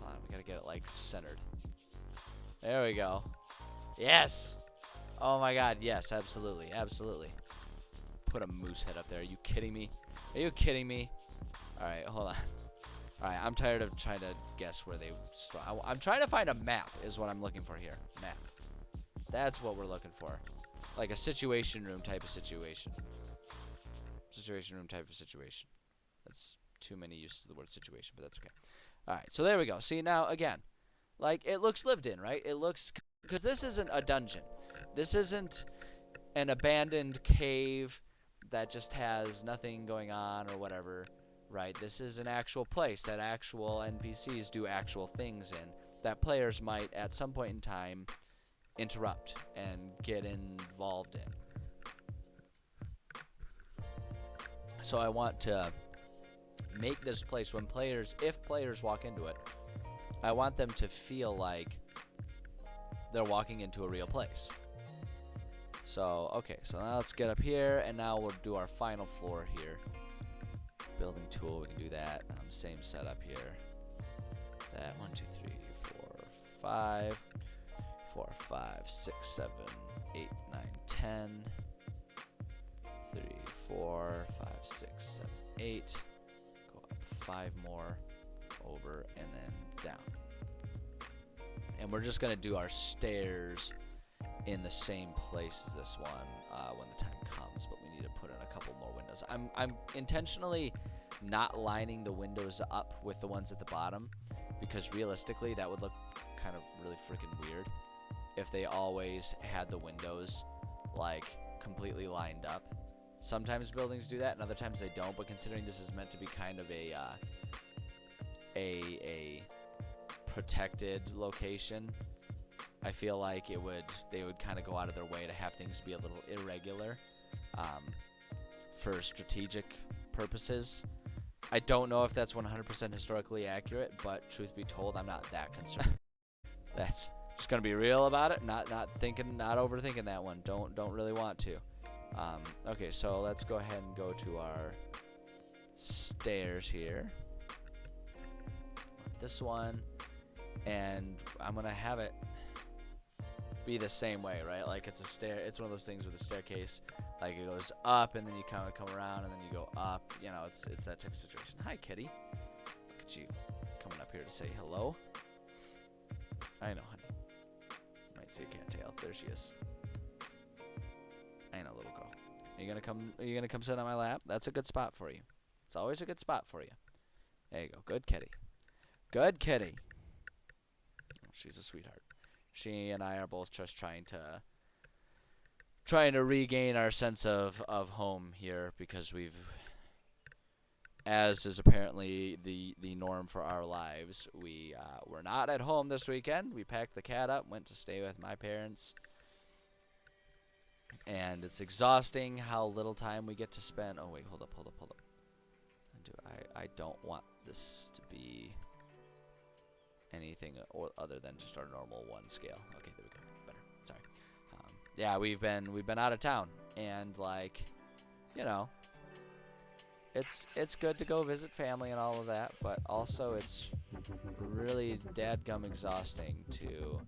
Hold on, we gotta get it like centered. There we go. Yes. Oh my god, yes, absolutely. Put a moose head up there. Are you kidding me? Alright, hold on. Alright, I'm tired of trying to guess where they store. I'm trying to find a map is what I'm looking for here. Map. That's what we're looking for. Like a situation room type of situation. That's too many uses of the word situation, but that's okay. Alright, so there we go. See, now, again, like, it looks lived in, right? It looks... Because this isn't a dungeon. This isn't an abandoned cave that just has nothing going on or whatever, right? This is an actual place that actual NPCs do actual things in that players might, at some point in time, interrupt and get involved in. So I want to make this place if players walk into it, I want them to feel like they're walking into a real place. So, okay, so now let's get up here, and now we'll do our final floor here. Building tool, we can do that. Same setup here. That 1, 2, 3, 4, 5, 4, 5, 6, 7, 8, 9, 10. 3, 4, 5, 6, 7, 8. Go up 5 more, over, and then down. And we're just gonna do our stairs in the same place as this one when the time comes, but we need to put in a couple more windows. I'm intentionally not lining the windows up with the ones at the bottom, because realistically that would look kind of really freaking weird if they always had the windows like completely lined up. Sometimes buildings do that and other times they don't, but considering this is meant to be kind of a protected location, I feel like they would kind of go out of their way to have things be a little irregular for strategic purposes. I don't know if that's 100% historically accurate, but truth be told, I'm not that concerned. That's just gonna be real about it. Not overthinking that one. Don't really want to. Okay, so let's go ahead and go to our stairs here. This one, and I'm gonna have it be the same way, right? Like it's one of those things with a staircase. Like it goes up, and then you kind of come around, and then you go up. You know, it's that type of situation. Hi, kitty. Look at you coming up here to say hello. I know, honey. Might see a cattail. There she is. I know, little girl. Are you gonna come sit on my lap? That's a good spot for you. It's always a good spot for you. There you go. Good kitty. Good kitty. Oh, she's a sweetheart. She and I are both just trying to regain our sense of home here, because as is apparently the norm for our lives, we're not at home this weekend. We packed the cat up, went to stay with my parents, and it's exhausting how little time we get to spend. Oh wait, hold up. I don't want this to be anything other than just our normal 1 scale. Okay, there we go. Better. Sorry. Yeah, we've been out of town, and like, you know, it's good to go visit family and all of that, but also it's really dadgum exhausting to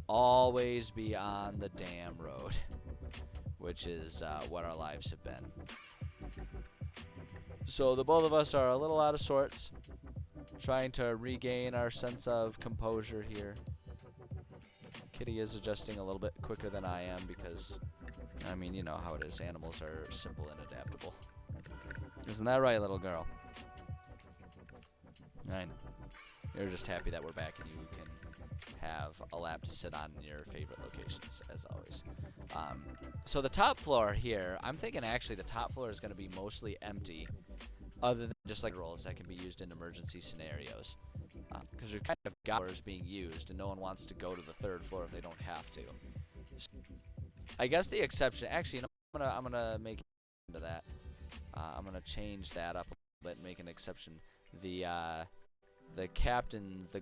always be on the damn road, which is what our lives have been. So the both of us are a little out of sorts, trying to regain our sense of composure here. Kitty is adjusting a little bit quicker than I am because, I mean, you know how it is. Animals are simple and adaptable. Isn't that right, little girl? I know. You're just happy that we're back and you can have a lap to sit on in your favorite locations, as always. So the top floor here, I'm thinking actually the top floor is going to be mostly empty, other than just like rolls that can be used in emergency scenarios. Because we've kind of got floors being used, and no one wants to go to the 3rd floor if they don't have to. I guess the exception, actually, you know, I'm gonna make it into that. I'm gonna change that up a little bit and make an exception. The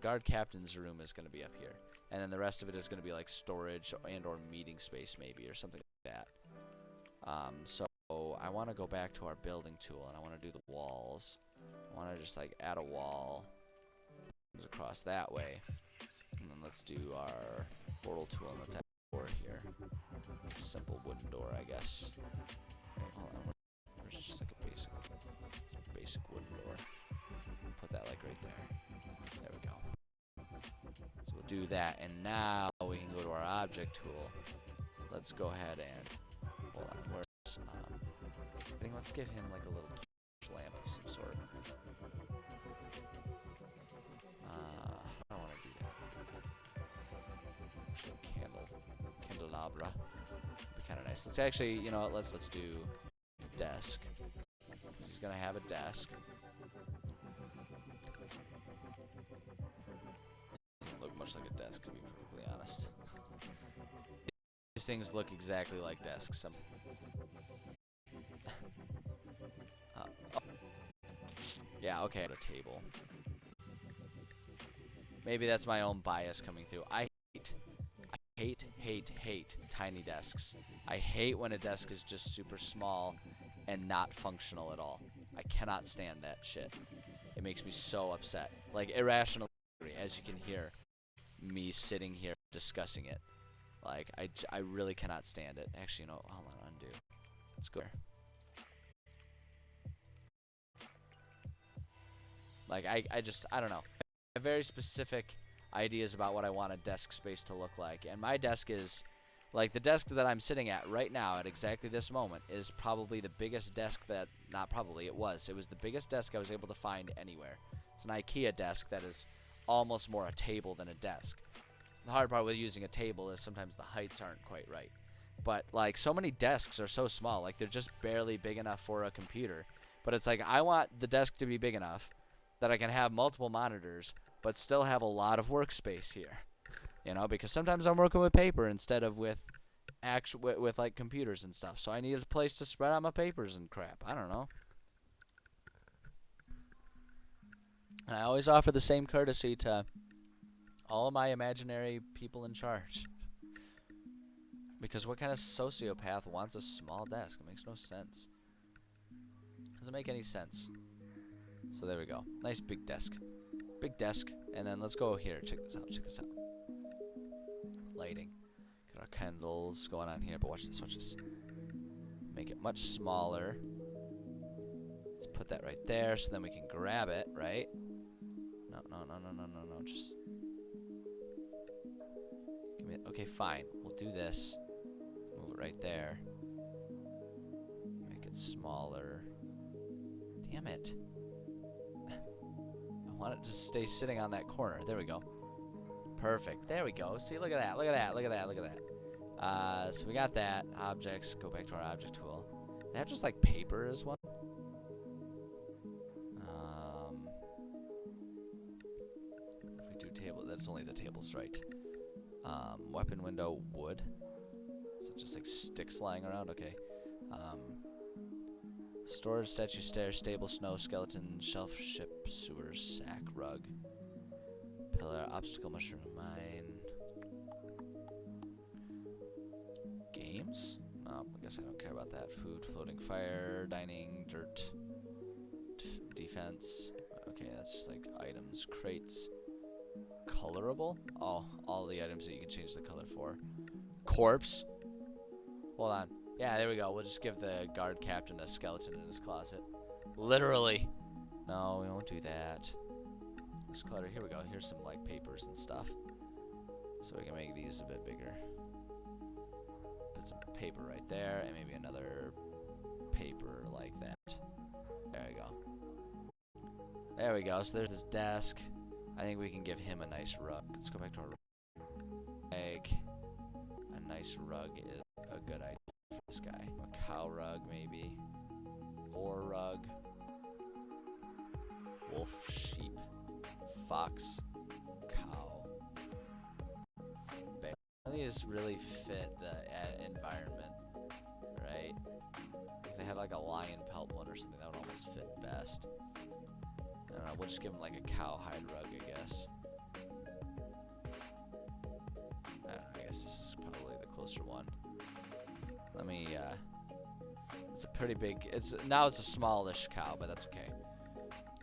guard captain's room is gonna be up here, and then the rest of it is gonna be like storage and/or meeting space maybe, or something like that. So I want to go back to our building tool, and I want to do the walls. I want to just like add a wall across that way, and then let's do our portal tool, and let's add a door here. Simple wooden door, I guess. Hold on, where's just like a basic wooden door. Put that like right there. There we go. So we'll do that, and now we can go to our object tool. Let's go ahead and hold on. Where's I think let's give him like a little lamp of some sort. I don't want to do that. Actually, candelabra. Be kind of nice. Let's actually, you know what? Let's do desk. He's gonna have a desk. Doesn't look much like a desk, to be perfectly honest. These things look exactly like desks. Yeah, okay. A table. Maybe that's my own bias coming through. I hate tiny desks. I hate when a desk is just super small and not functional at all. I cannot stand that shit. It makes me so upset. Like, irrationally angry, as you can hear me sitting here discussing it. Like, I really cannot stand it. Actually, you know, hold on, undo. Let's go there. Like, I don't know. I have very specific ideas about what I want a desk space to look like. And my desk is, like, the desk that I'm sitting at right now at exactly this moment is probably the biggest desk that, not probably, it was the biggest desk I was able to find anywhere. It's an IKEA desk that is almost more a table than a desk. The hard part with using a table is sometimes the heights aren't quite right. But, like, so many desks are so small. Like, they're just barely big enough for a computer. But it's like, I want the desk to be big enough that I can have multiple monitors but still have a lot of workspace here. You know, because sometimes I'm working with paper instead of with with like computers and stuff. So I need a place to spread out my papers and crap. I don't know. And I always offer the same courtesy to all of my imaginary people in charge. Because what kind of sociopath wants a small desk? It makes no sense. Doesn't make any sense. So there we go. Nice big desk. Big desk. And then let's go here. Check this out. Check this out. Lighting. Got our candles going on here. But watch this. Watch this. Make it much smaller. Let's put that right there so then we can grab it, right? No. Just give me. Okay, fine. We'll do this. Move it right there. Make it smaller. Damn it. I want it to stay sitting on that corner. There we go. Perfect. There we go. See, look at that. Look at that. Look at that. Look at that. So we got that. Objects. Go back to our object tool. They have just like paper as one. If we do table, that's only the tables, right? Weapon window, wood. So just like sticks lying around. Okay. Storage, statue, stairs, stable, snow, skeleton, shelf, ship, sewers, sack, rug, pillar, obstacle, mushroom, mine. Games? No, I guess I don't care about that. Food, floating fire, dining, dirt, defense. Okay, that's just like items, crates. Colorable? Oh, all the items that you can change the color for. Corpse? Hold on. Yeah, there we go. We'll just give the guard captain a skeleton in his closet. Literally. No, we won't do that. Let's clutter. Here we go. Here's some like papers and stuff. So we can make these a bit bigger. Put some paper right there and maybe another paper like that. There we go. There we go. So there's this desk. I think we can give him a nice rug. Let's go back to our egg. A nice rug is a good idea. This guy. A cow rug, maybe. Boar rug. Wolf, sheep, fox, cow, bear. None of these really fit the environment, right? If they had like a lion pelt one or something, that would almost fit best. I don't know, we'll just give them like a cowhide rug, I guess. I don't know, I guess this is probably the closer one. Let me, it's a pretty big, now it's a smallish cow, but that's okay.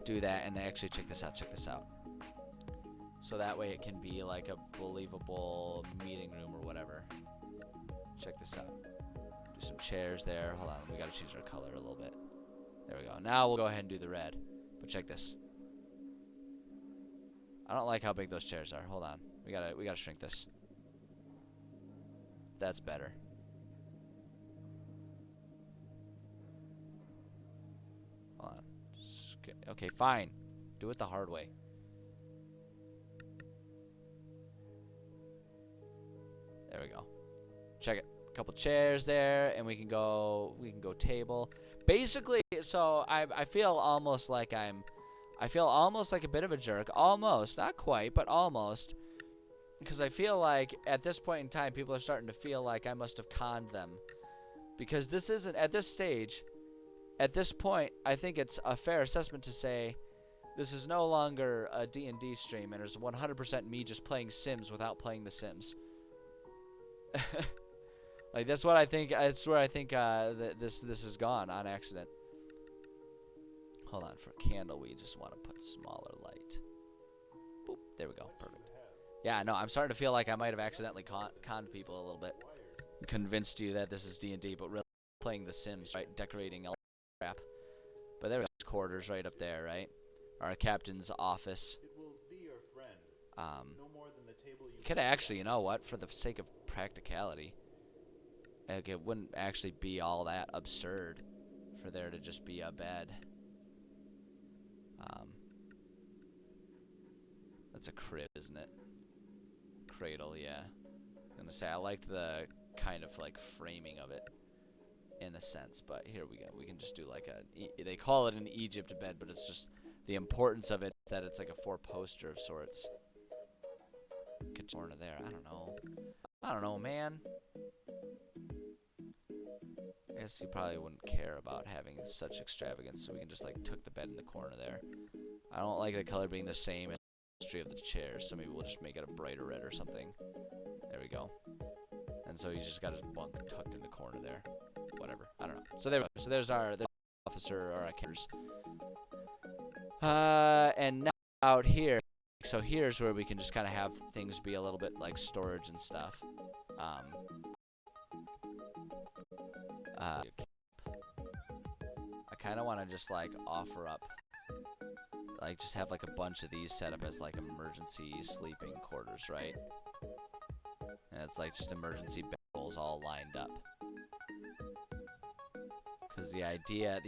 Do that, and actually check this out. So that way it can be like a believable meeting room or whatever. Check this out. Do some chairs there. Hold on, we gotta change our color a little bit. There we go. Now we'll go ahead and do the red. But check this. I don't like how big those chairs are. Hold on. We gotta shrink this. That's better. Hold on. Okay, fine. Do it the hard way. There we go. Check it. A couple chairs there, and we can go table. Basically, so I feel almost like a bit of a jerk. Almost, not quite, but almost. Because I feel like at this point in time, people are starting to feel like I must have conned them. Because this isn't, at this stage, at this point, I think it's a fair assessment to say this is no longer a D&D stream, and it's 100% me just playing Sims without playing The Sims. Like, that's what I think. That's where I think this has gone on accident. Hold on, for a candle, we just want to put smaller light. Boop, there we go, perfect. Yeah, no, I'm starting to feel like I might have accidentally conned people a little bit. Convinced you that this is D&D, but really playing The Sims, right? Decorating all crap. But there was quarters right up there, right? Our captain's office. It will be your friend. No more than the table you could actually, you know what? For the sake of practicality, like, it wouldn't actually be all that absurd for there to just be a bed. That's a crib, isn't it? Cradle, yeah. I'm gonna say I liked the kind of like framing of it in a sense, but here we go. We can just do like they call it an Egypt bed, but it's just the importance of it is that it's like a 4-poster of sorts. Get corner there. I don't know. I don't know, man. I guess he probably wouldn't care about having such extravagance, so we can just like tuck the bed in the corner there. I don't like the color being the same as the history of the chairs, so maybe we'll just make it a brighter red or something. There we go. And so he's just got his bunk tucked in the corner there. Whatever. I don't know. So there. So there's our officer or our characters. And now out here. So here's where we can just kind of have things be a little bit like storage and stuff. I kind of want to just like offer up, like just have like a bunch of these set up as like emergency sleeping quarters, right? And it's like just emergency bedrolls all lined up. Because the idea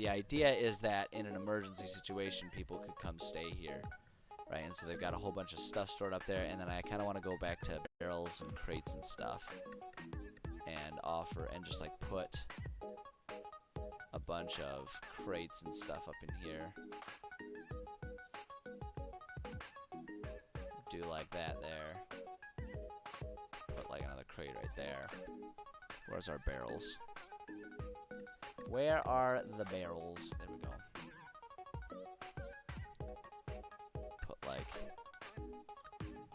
is that in an emergency situation, people could come stay here, right? And so they've got a whole bunch of stuff stored up there, and then I kind of want to go back to barrels and crates and stuff, and offer and just like put a bunch of crates and stuff up in here. Do like that there. Put like another crate right there. Where's our barrels? Where are the barrels? There we go. Put like,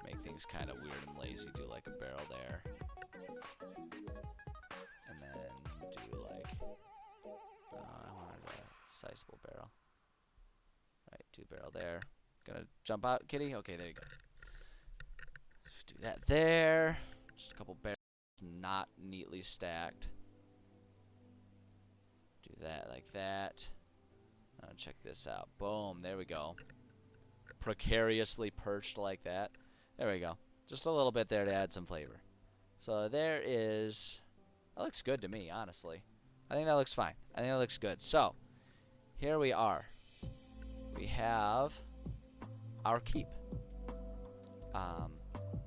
make things kind of weird and lazy. Do like a barrel there. And then do like, I wanted a sizable barrel. Right, do barrel there. Gonna jump out, kitty? Okay, there you go. Do that there. Just a couple barrels not neatly stacked. Do that like that. Check this out. Boom, there we go. Precariously perched like that. There we go. Just a little bit there to add some flavor. So there is... That looks good to me, honestly. I think that looks fine. I think that looks good. So, here we are. We have our keep.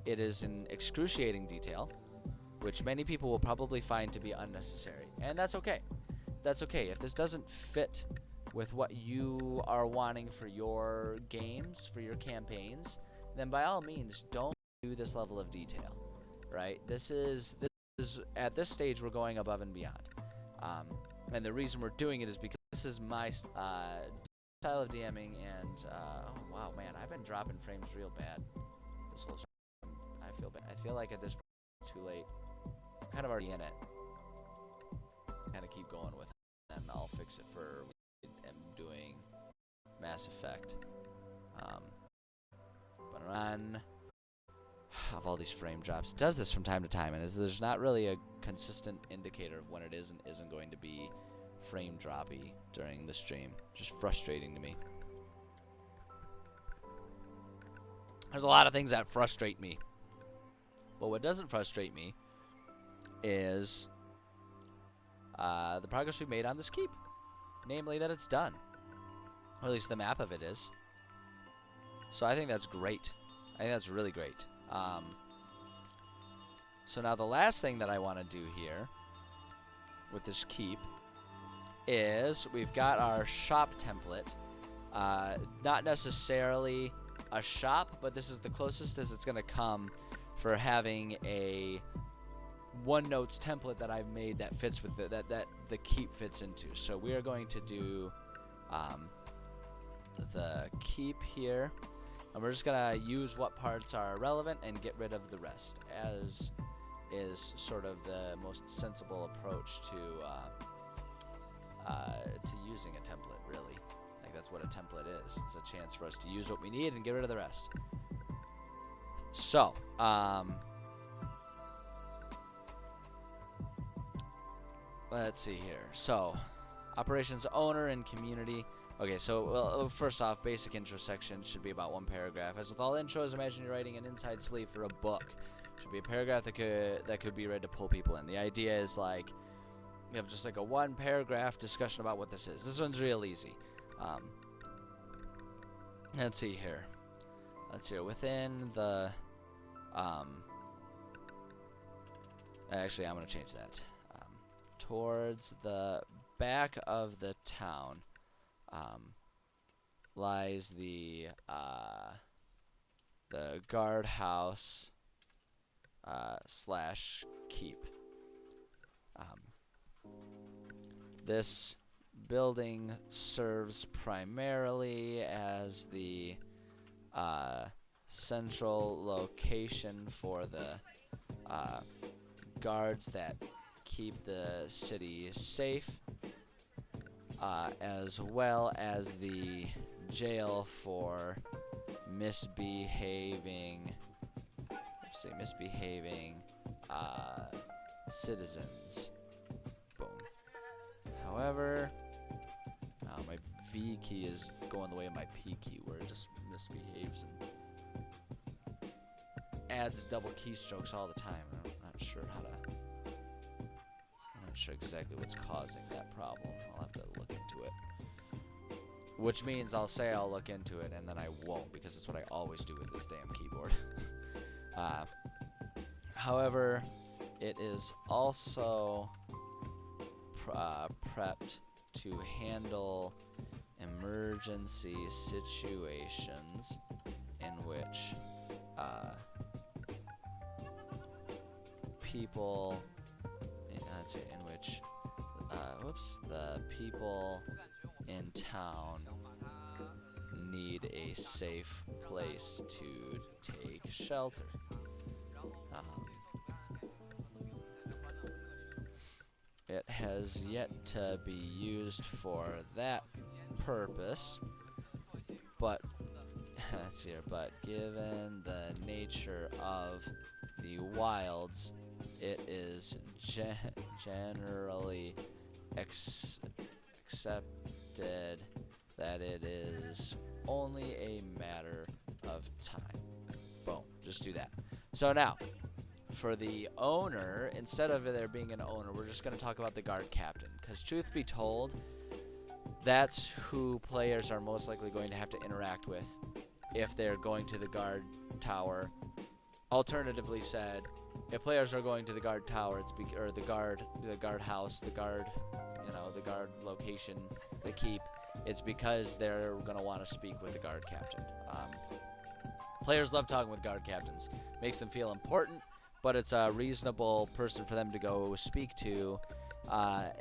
It is in excruciating detail, which many people will probably find to be unnecessary. And that's okay. That's okay. If this doesn't fit with what you are wanting for your games, for your campaigns, then by all means, don't do this level of detail, right? This is at this stage, we're going above and beyond. And the reason we're doing it is because this is my style of DMing, and oh wow, man, I've been dropping frames real bad. This whole I feel bad. I feel like at this point it's too late. I'm kind of already in it. Kind of keep going with it, and I'll fix it for am doing Mass Effect. But on of all these frame drops, it does this from time to time, and there's not really a consistent indicator of when it is and isn't going to be frame droppy during the stream. Just frustrating to me. There's a lot of things that frustrate me, but what doesn't frustrate me is the progress we've made on this keep. Namely that it's done. Or at least the map of it is. So I think that's great. I think that's really great. So now the last thing that I want to do here with this keep is we've got our shop template. Not necessarily a shop, but this is the closest as it's going to come for having a OneNotes template that I've made that fits with that the keep fits into. So we are going to do the keep here, and we're just gonna use what parts are relevant and get rid of the rest, as is sort of the most sensible approach to using a template. Really, like that's what a template is. It's a chance for us to use what we need and get rid of the rest. So let's see here. So, operations owner and community. Okay, so well, first off, basic intro section should be about one paragraph. As with all intros, imagine you're writing an inside sleeve for a book. Should be a paragraph that could be read to pull people in. The idea is like you have just like a one paragraph discussion about what this is. This one's real easy. Let's see here. Within the actually, I'm gonna change that. Towards the back of the town, lies the guardhouse slash keep. This building serves primarily as the central location for the guards that keep the city safe, as well as the jail for misbehaving citizens. Boom. However, my V key is going the way of my P key, where it just misbehaves and adds double keystrokes all the time. I'm not sure exactly what's causing that problem. I'll have to look into it. Which means I'll say I'll look into it, and then I won't, because it's what I always do with this damn keyboard. However, it is also prepped to handle emergency situations in which people, the people in town need a safe place to take shelter. It has yet to be used for that purpose, but but given the nature of the wilds, it is generally accepted that it is only a matter of time. Boom. Just do that. So now, for the owner, instead of there being an owner, we're just going to talk about the guard captain. Because truth be told, that's who players are most likely going to have to interact with if they're going to the guard tower. Alternatively said, if players are going to the guard tower, or the guard house, the guard location, the keep, it's because they're going to want to speak with the guard captain. Players love talking with guard captains. Makes them feel important, but it's a reasonable person for them to go speak to,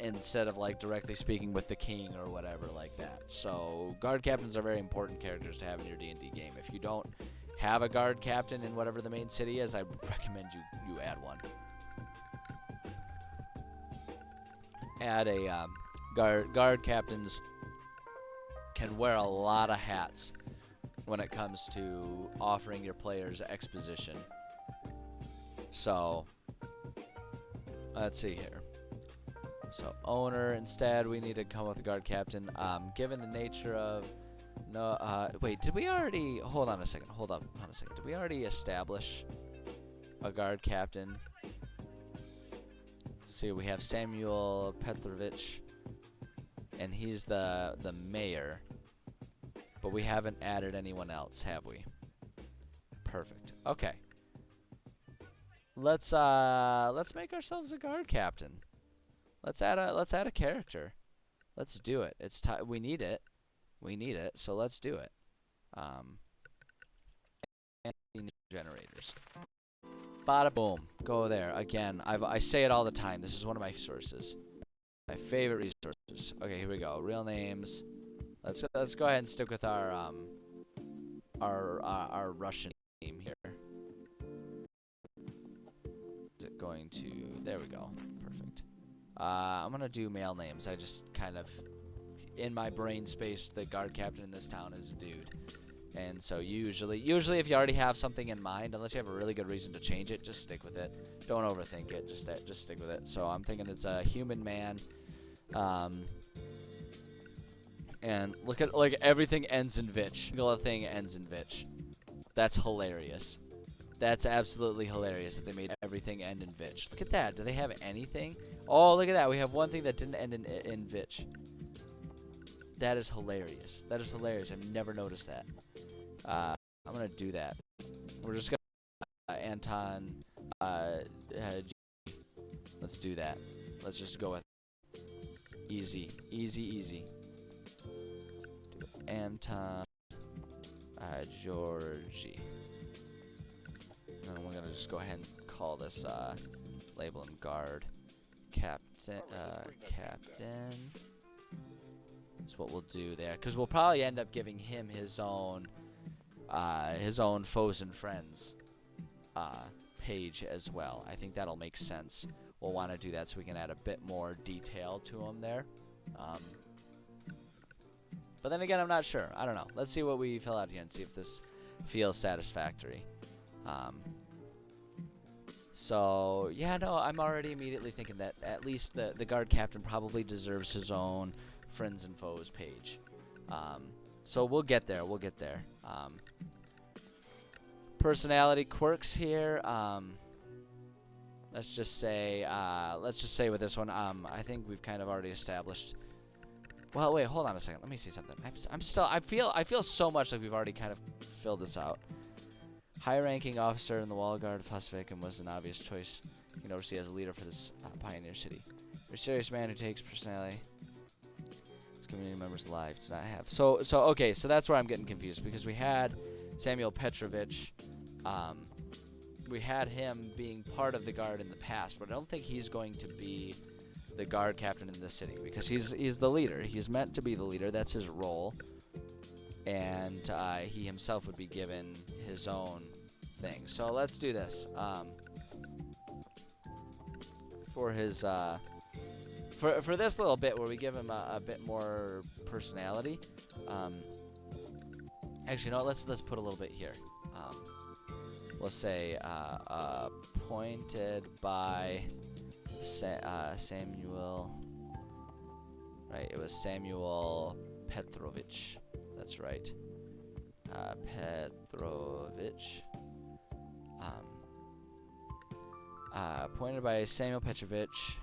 instead of like directly speaking with the king or whatever like that. So guard captains are very important characters to have in your D&D game. If you don't have a guard captain in whatever the main city is, I recommend you add one. Add a guard captains can wear a lot of hats when it comes to offering your players exposition. So let's see here. So owner, instead we need to come up with a guard captain. Given the nature of wait, did we already hold on a second. Did we already establish a guard captain? Let's see, we have Samuel Petrovich, and he's the mayor. But we haven't added anyone else, have we? Perfect. Okay. Let's make ourselves a guard captain. Let's add a character. Let's do it. It's we need it. So let's do it. Generators. Bada boom. Go there. Again, I say it all the time. This is one of my sources. My favorite resources. Okay, here we go. Real names. Let's go ahead and stick with our Russian name here. Is it going to? There we go. Perfect. I'm gonna do male names. I just kind of, in my brain space, the guard captain in this town is a dude, and so usually if you already have something in mind, unless you have a really good reason to change it, just stick with it. Don't overthink it. Just stick with it. So I'm thinking it's a human man. And look at, like, everything ends in Vich. Single thing ends in Vich. That's hilarious. That's absolutely hilarious that they made everything end in Vich. Look at that. Do they have anything? Oh, look at that. We have one thing that didn't end in Vich. That is hilarious. That is hilarious. I've never noticed that. I'm going to do that. We're just going to Anton G. Let's do that. Let's just go with easy. Easy, easy. Do it. Anton Georgie. And we're gonna just go ahead and call this label him guard captain. Captain. That's what we'll do there, because we'll probably end up giving him his own foes and friends page as well. I think that'll make sense. We'll want to do that so we can add a bit more detail to him there. But then again, I'm not sure. I don't know. Let's see what we fill out here and see if this feels satisfactory. So, yeah, no, I'm already immediately thinking that at least the guard captain probably deserves his own friends and foes page. So we'll get there. We'll get there. Personality quirks here. Let's just say with this one, I think we've kind of already established. Well, wait, hold on a second. Let me see something. I feel so much like we've already kind of filled this out. High-ranking officer in the Wall Guard of Husvik and was an obvious choice you can oversee as a leader for this pioneer city. A serious man who takes personality. His community members alive does not have. So okay, so that's where I'm getting confused, because we had Samuel Petrovich. We had him being part of the guard in the past, but I don't think he's going to be the guard captain in this city, because he's the leader. He's meant to be the leader. That's his role. And he himself would be given his own thing. So let's do this. For his for this little bit where we give him a bit more personality. Actually, no. Let's put a little bit here. Let's say appointed by Samuel. Right. It was Samuel Petrovich. That's right. Petrovich. Appointed by Samuel Petrovich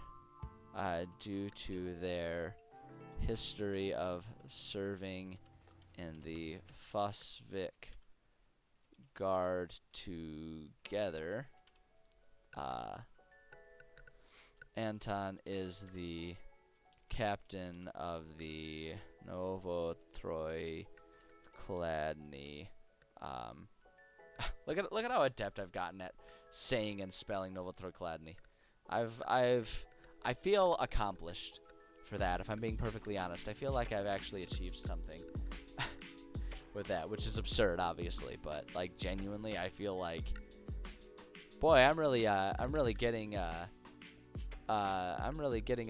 due to their history of serving in the Fosvik Guard together. Anton is the captain of the Novotroy Kladny. Look at how adept I've gotten at saying and spelling Novotroy Kladny. I feel accomplished for that. If I'm being perfectly honest, I feel like I've actually achieved something with that, which is absurd, obviously, but like genuinely, I feel like, boy, I'm really getting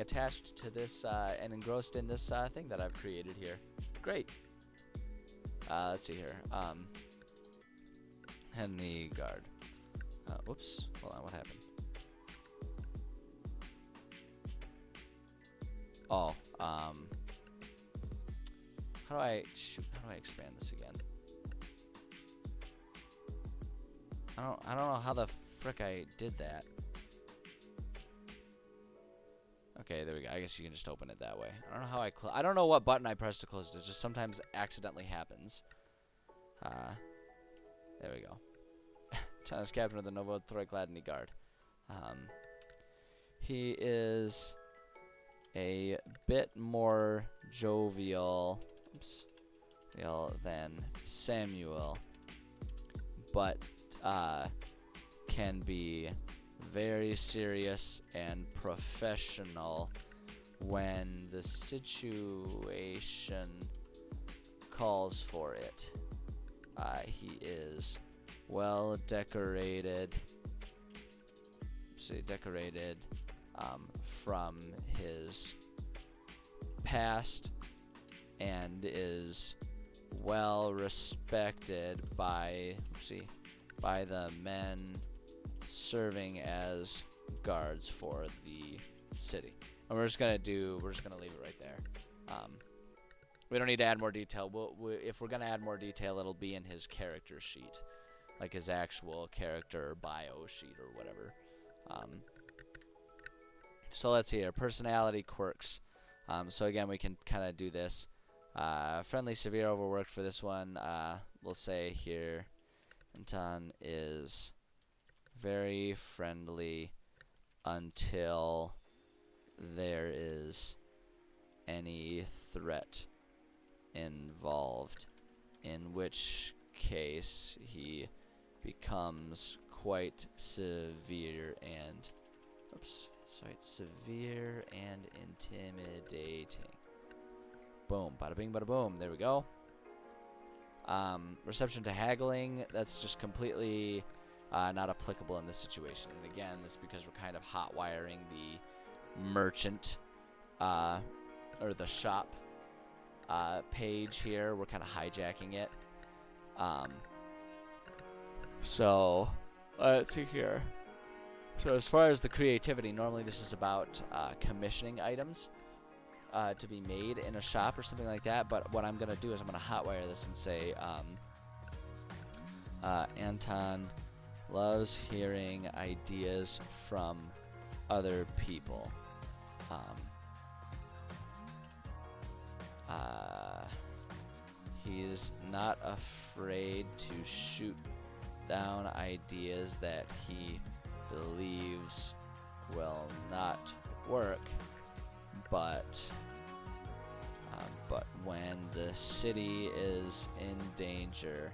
attached to this and engrossed in this thing that I've created here. Great. Let's see here. Henry Guard. Whoops. Hold on. What happened? Oh. How do I expand this again? I don't know how the frick I did that. Okay, there we go. I guess you can just open it that way. I don't know how I don't know what button I pressed to close it. It just sometimes accidentally happens. There we go. China's captain of the Novotroy Kladny Guard. He is a bit more jovial than Samuel, but can be very serious and professional when the situation calls for it. He is well decorated. From his past, and is well respected by the men serving as guards for the city. And we're just gonna leave it right there. We don't need to add more detail. If we're gonna add more detail, it'll be in his character sheet, like his actual character bio sheet or whatever. So let's see here. Personality quirks. So again, we can kind of do this. Friendly, severe, overworked for this one. We'll say here, Anton is very friendly until there is any threat involved, in which case he becomes quite severe and severe and intimidating. Boom, bada bing, bada boom. There we go. Reception to haggling, that's just completely not applicable in this situation. And again, this is because we're kind of hot wiring the merchant or the shop page here. We're kind of hijacking it. So let's see here. So as far as the creativity, normally this is about commissioning items to be made in a shop or something like that. But what I'm going to do is I'm going to hotwire this and say Anton loves hearing ideas from other people. He's not afraid to shoot down ideas that he believes will not work, but when the city is in danger,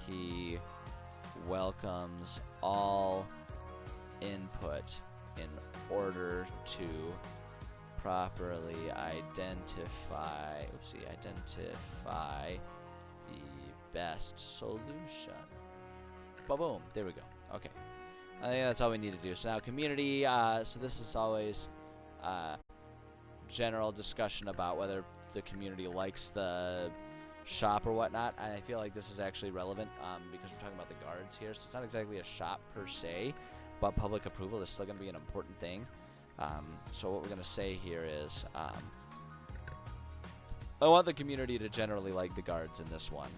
he welcomes all input in order to properly identify the best solution. Ba-boom. There we go. Okay. I think that's all we need to do. So now community, so this is always general discussion about whether the community likes the shop or whatnot, and I feel like this is actually relevant because we're talking about the guards here, so it's not exactly a shop per se, but public approval is still going to be an important thing. So what we're going to say here is I want the community to generally like the guards in this one.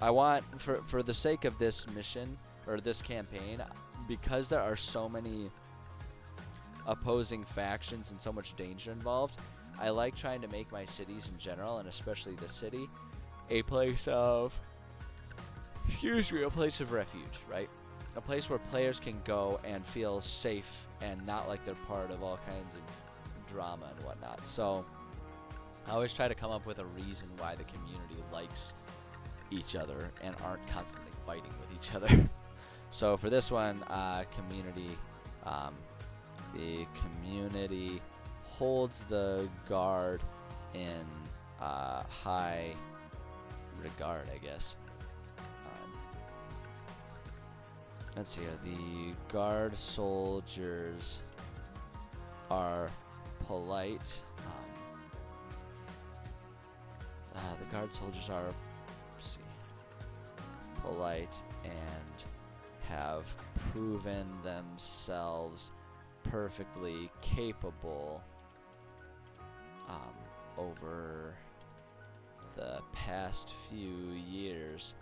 I want, for the sake of this mission, or this campaign, because there are so many opposing factions and so much danger involved, I like trying to make my cities in general, and especially the city, a place of, a place of refuge, right? A place where players can go and feel safe and not like they're part of all kinds of drama and whatnot. So I always try to come up with a reason why the community likes each other and aren't constantly fighting with each other. So for this one, community, the community holds the guard in high regard, I guess. Let's see here. The guard soldiers are polite. The guard soldiers are, polite and have proven themselves perfectly capable over the past few years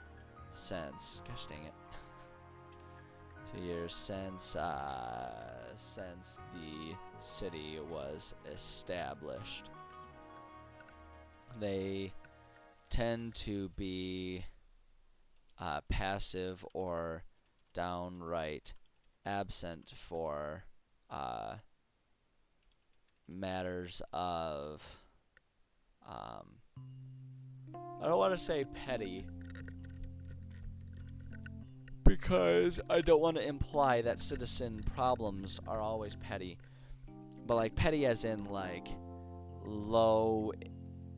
since, gosh dang it, 2 years since the city was established. They tend to be passive or downright absent for matters of I don't want to say petty, because I don't want to imply that citizen problems are always petty, but like petty as in like low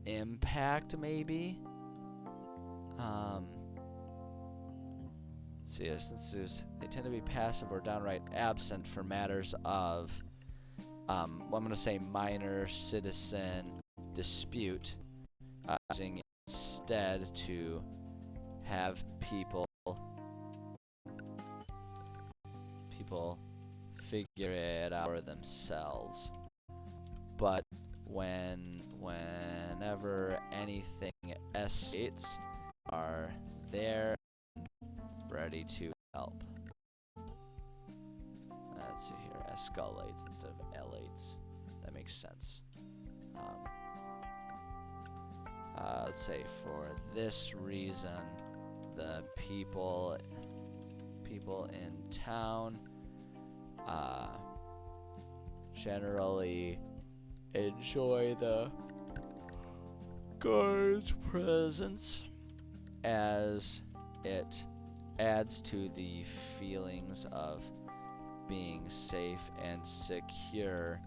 impact maybe. Let's see, since they tend to be passive or downright absent for matters of well, I'm going to say minor citizen dispute, using instead to have people figure it out for themselves. But whenever anything escalates, are there ready to help. Let's see here, escalates instead of elates. That makes sense. Let's say for this reason, the people in town generally enjoy the guard's presence, as it adds to the feelings of being safe and secure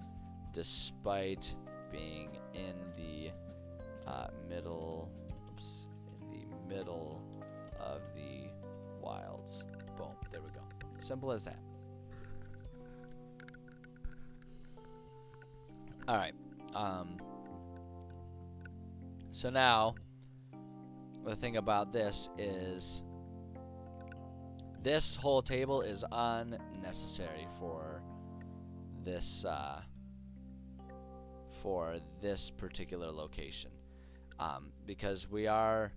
despite being in the middle of the wilds. Boom, there we go. Simple as that. All right. So now, the thing about this is, this whole table is unnecessary for this particular location, because we are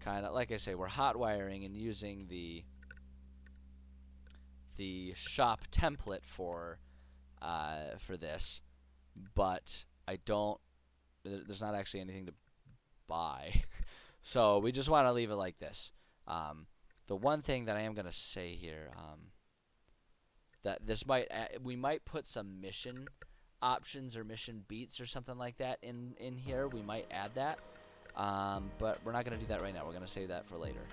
kind of, like I say, we're hot wiring and using the shop template for this, but there's not actually anything to buy. So we just want to leave it like this. The one thing that I am going to say here, that this we might put some mission options or mission beats or something like that in here. We might add that, but we're not going to do that right now. We're going to save that for later.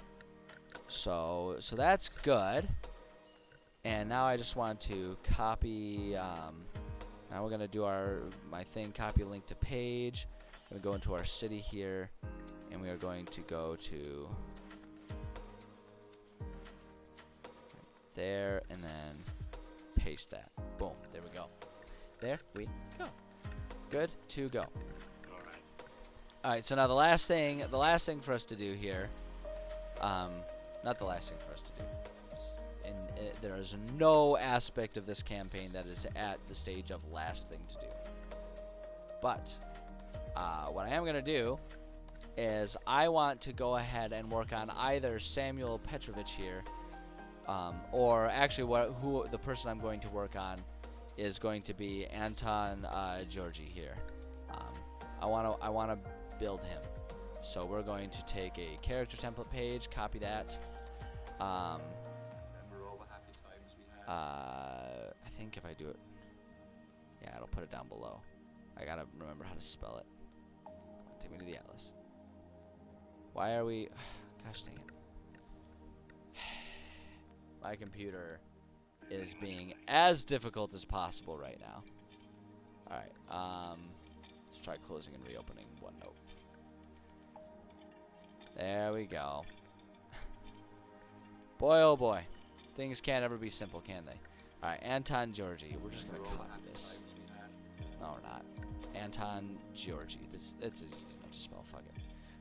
So that's good. And now I just want to copy. Now we're going to do my thing, copy link to page. I'm going to go into our city here, and we are going to go to there, and then paste that. Boom, there we go. There we go. Good to go. All right, so now the last thing for us to do here, not the last thing for us to do, there is no aspect of this campaign that is at the stage of last thing to do. But what I am going to do is I want to go ahead and work on either Samuel Petrovich here, or actually who the person I'm going to work on is going to be Anton Georgi here. I want to build him. So we're going to take a character template page, copy that. I think if I do it, yeah, it'll put it down below. I gotta remember how to spell it. Take me to the atlas. Why are we? Gosh dang it! My computer is being as difficult as possible right now. All right. Let's try closing and reopening OneNote. There we go. Boy, oh boy. Things can't ever be simple, can they? Alright, Anton Georgi. We're just going to copy this. No, we're not. Anton Georgi. It's easy enough to spell. Fuck it.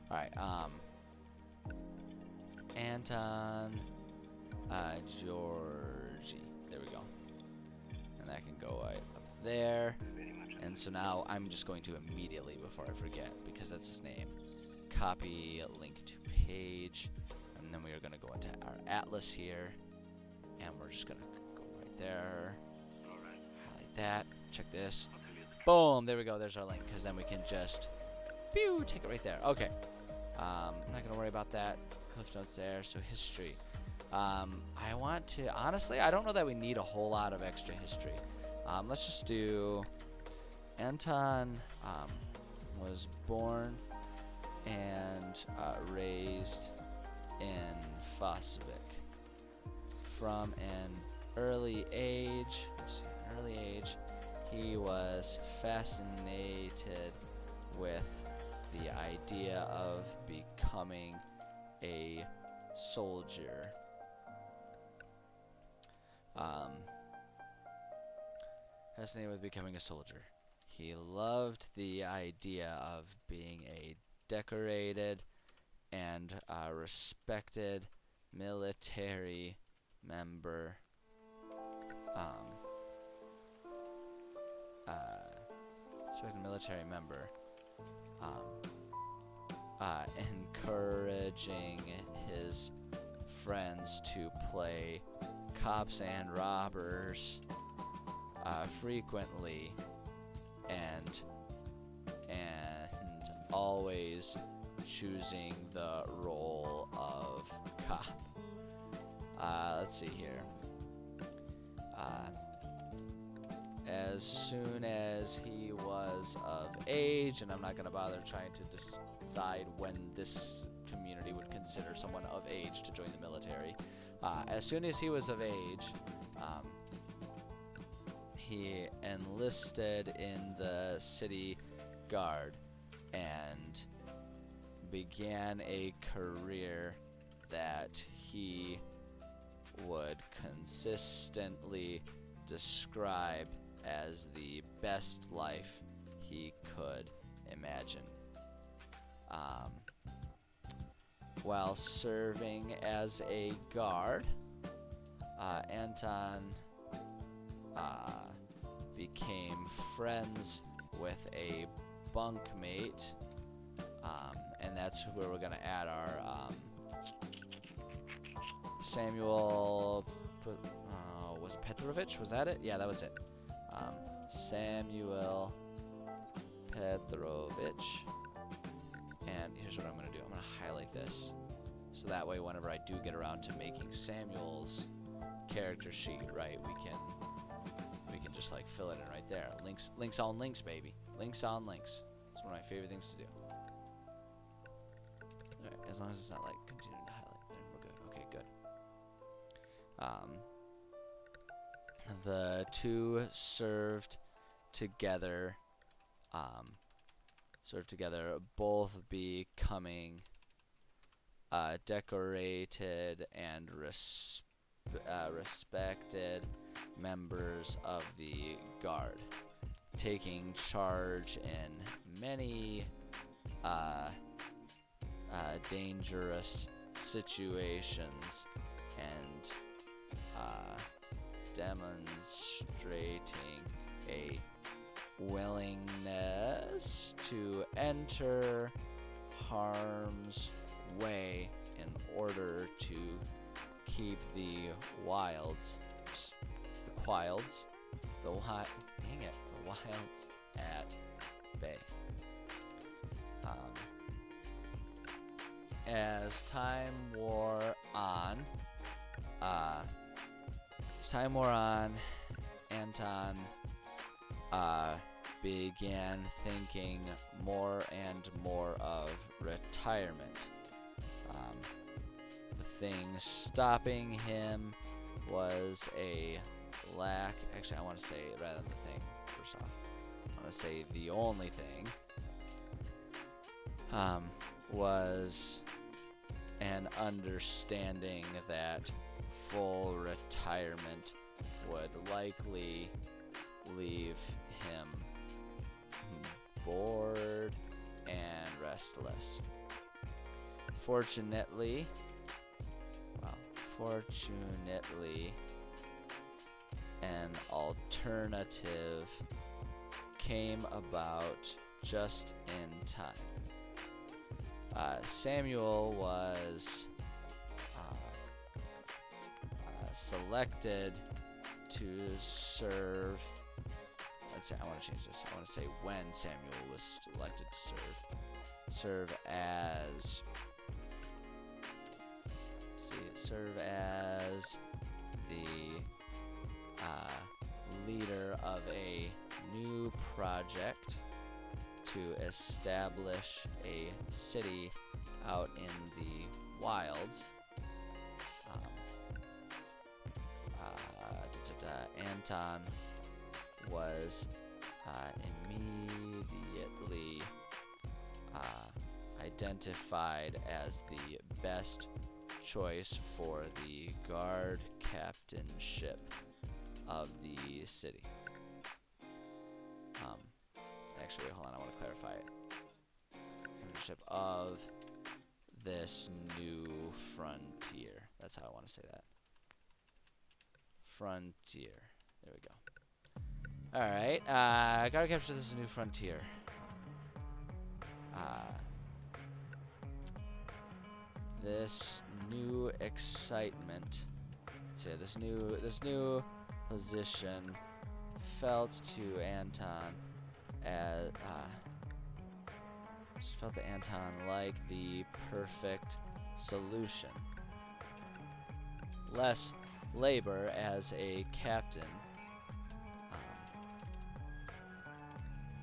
Alright, Anton Georgi. There we go. And that can go right up there. And so now I'm just going to immediately, before I forget, because that's his name, copy link to page. And then we are going to go into our atlas here. And we're just going to go right there. Highlight that. Check this. Boom. There we go. There's our link. Because then we can just take it right there. Okay. I'm not going to worry about that. Cliff notes there. So history. I want to... Honestly, I don't know that we need a whole lot of extra history. Let's just do... Anton was born and raised in Fossvik. From an early age, he was fascinated with the idea of becoming a soldier. Fascinated with becoming a soldier. He loved the idea of being a decorated and respected military member. Encouraging his friends to play cops and robbers frequently, and always choosing the role of cop. Let's see here. As soon as he was of age, and I'm not going to bother trying to decide when this community would consider someone of age to join the military. As soon as he was of age, he enlisted in the city guard and began a career that he would consistently describe as the best life he could imagine. While serving as a guard, Anton became friends with a bunkmate, and that's where we're going to add our Samuel, was it Petrovich? Was that it? Yeah, that was it. Samuel Petrovich. And here's what I'm going to do. I'm going to highlight this. So that way, whenever I do get around to making Samuel's character sheet, right, we can just like fill it in right there. Links on links, baby. Links on links. It's one of my favorite things to do. Alright, as long as it's not like continuing to highlight, then we're good. Okay, good. The two served together, both becoming decorated and respected members of the guard, taking charge in many dangerous situations and demonstrating a willingness to enter harm's way in order to keep the wilds at bay. As time wore on, Anton began thinking more and more of retirement. The thing stopping him was a lack. Actually, I want to say, rather than the thing, first off, I want to say the only thing was an understanding that full retirement would likely leave him bored and restless. Fortunately, an alternative came about just in time. Samuel was selected to serve. Let's say, I want to change this. I want to say when Samuel was selected to serve as the leader of a new project to establish a city out in the wilds. Anton was immediately identified as the best choice for the guard captainship of the city. Actually, wait, hold on, I want to clarify it. Captainship of this new frontier. That's how I want to say that. Frontier. There we go. Alright, I gotta capture this new frontier. This new excitement, let's say this new position felt to Anton as like the perfect solution. Less labor as a captain,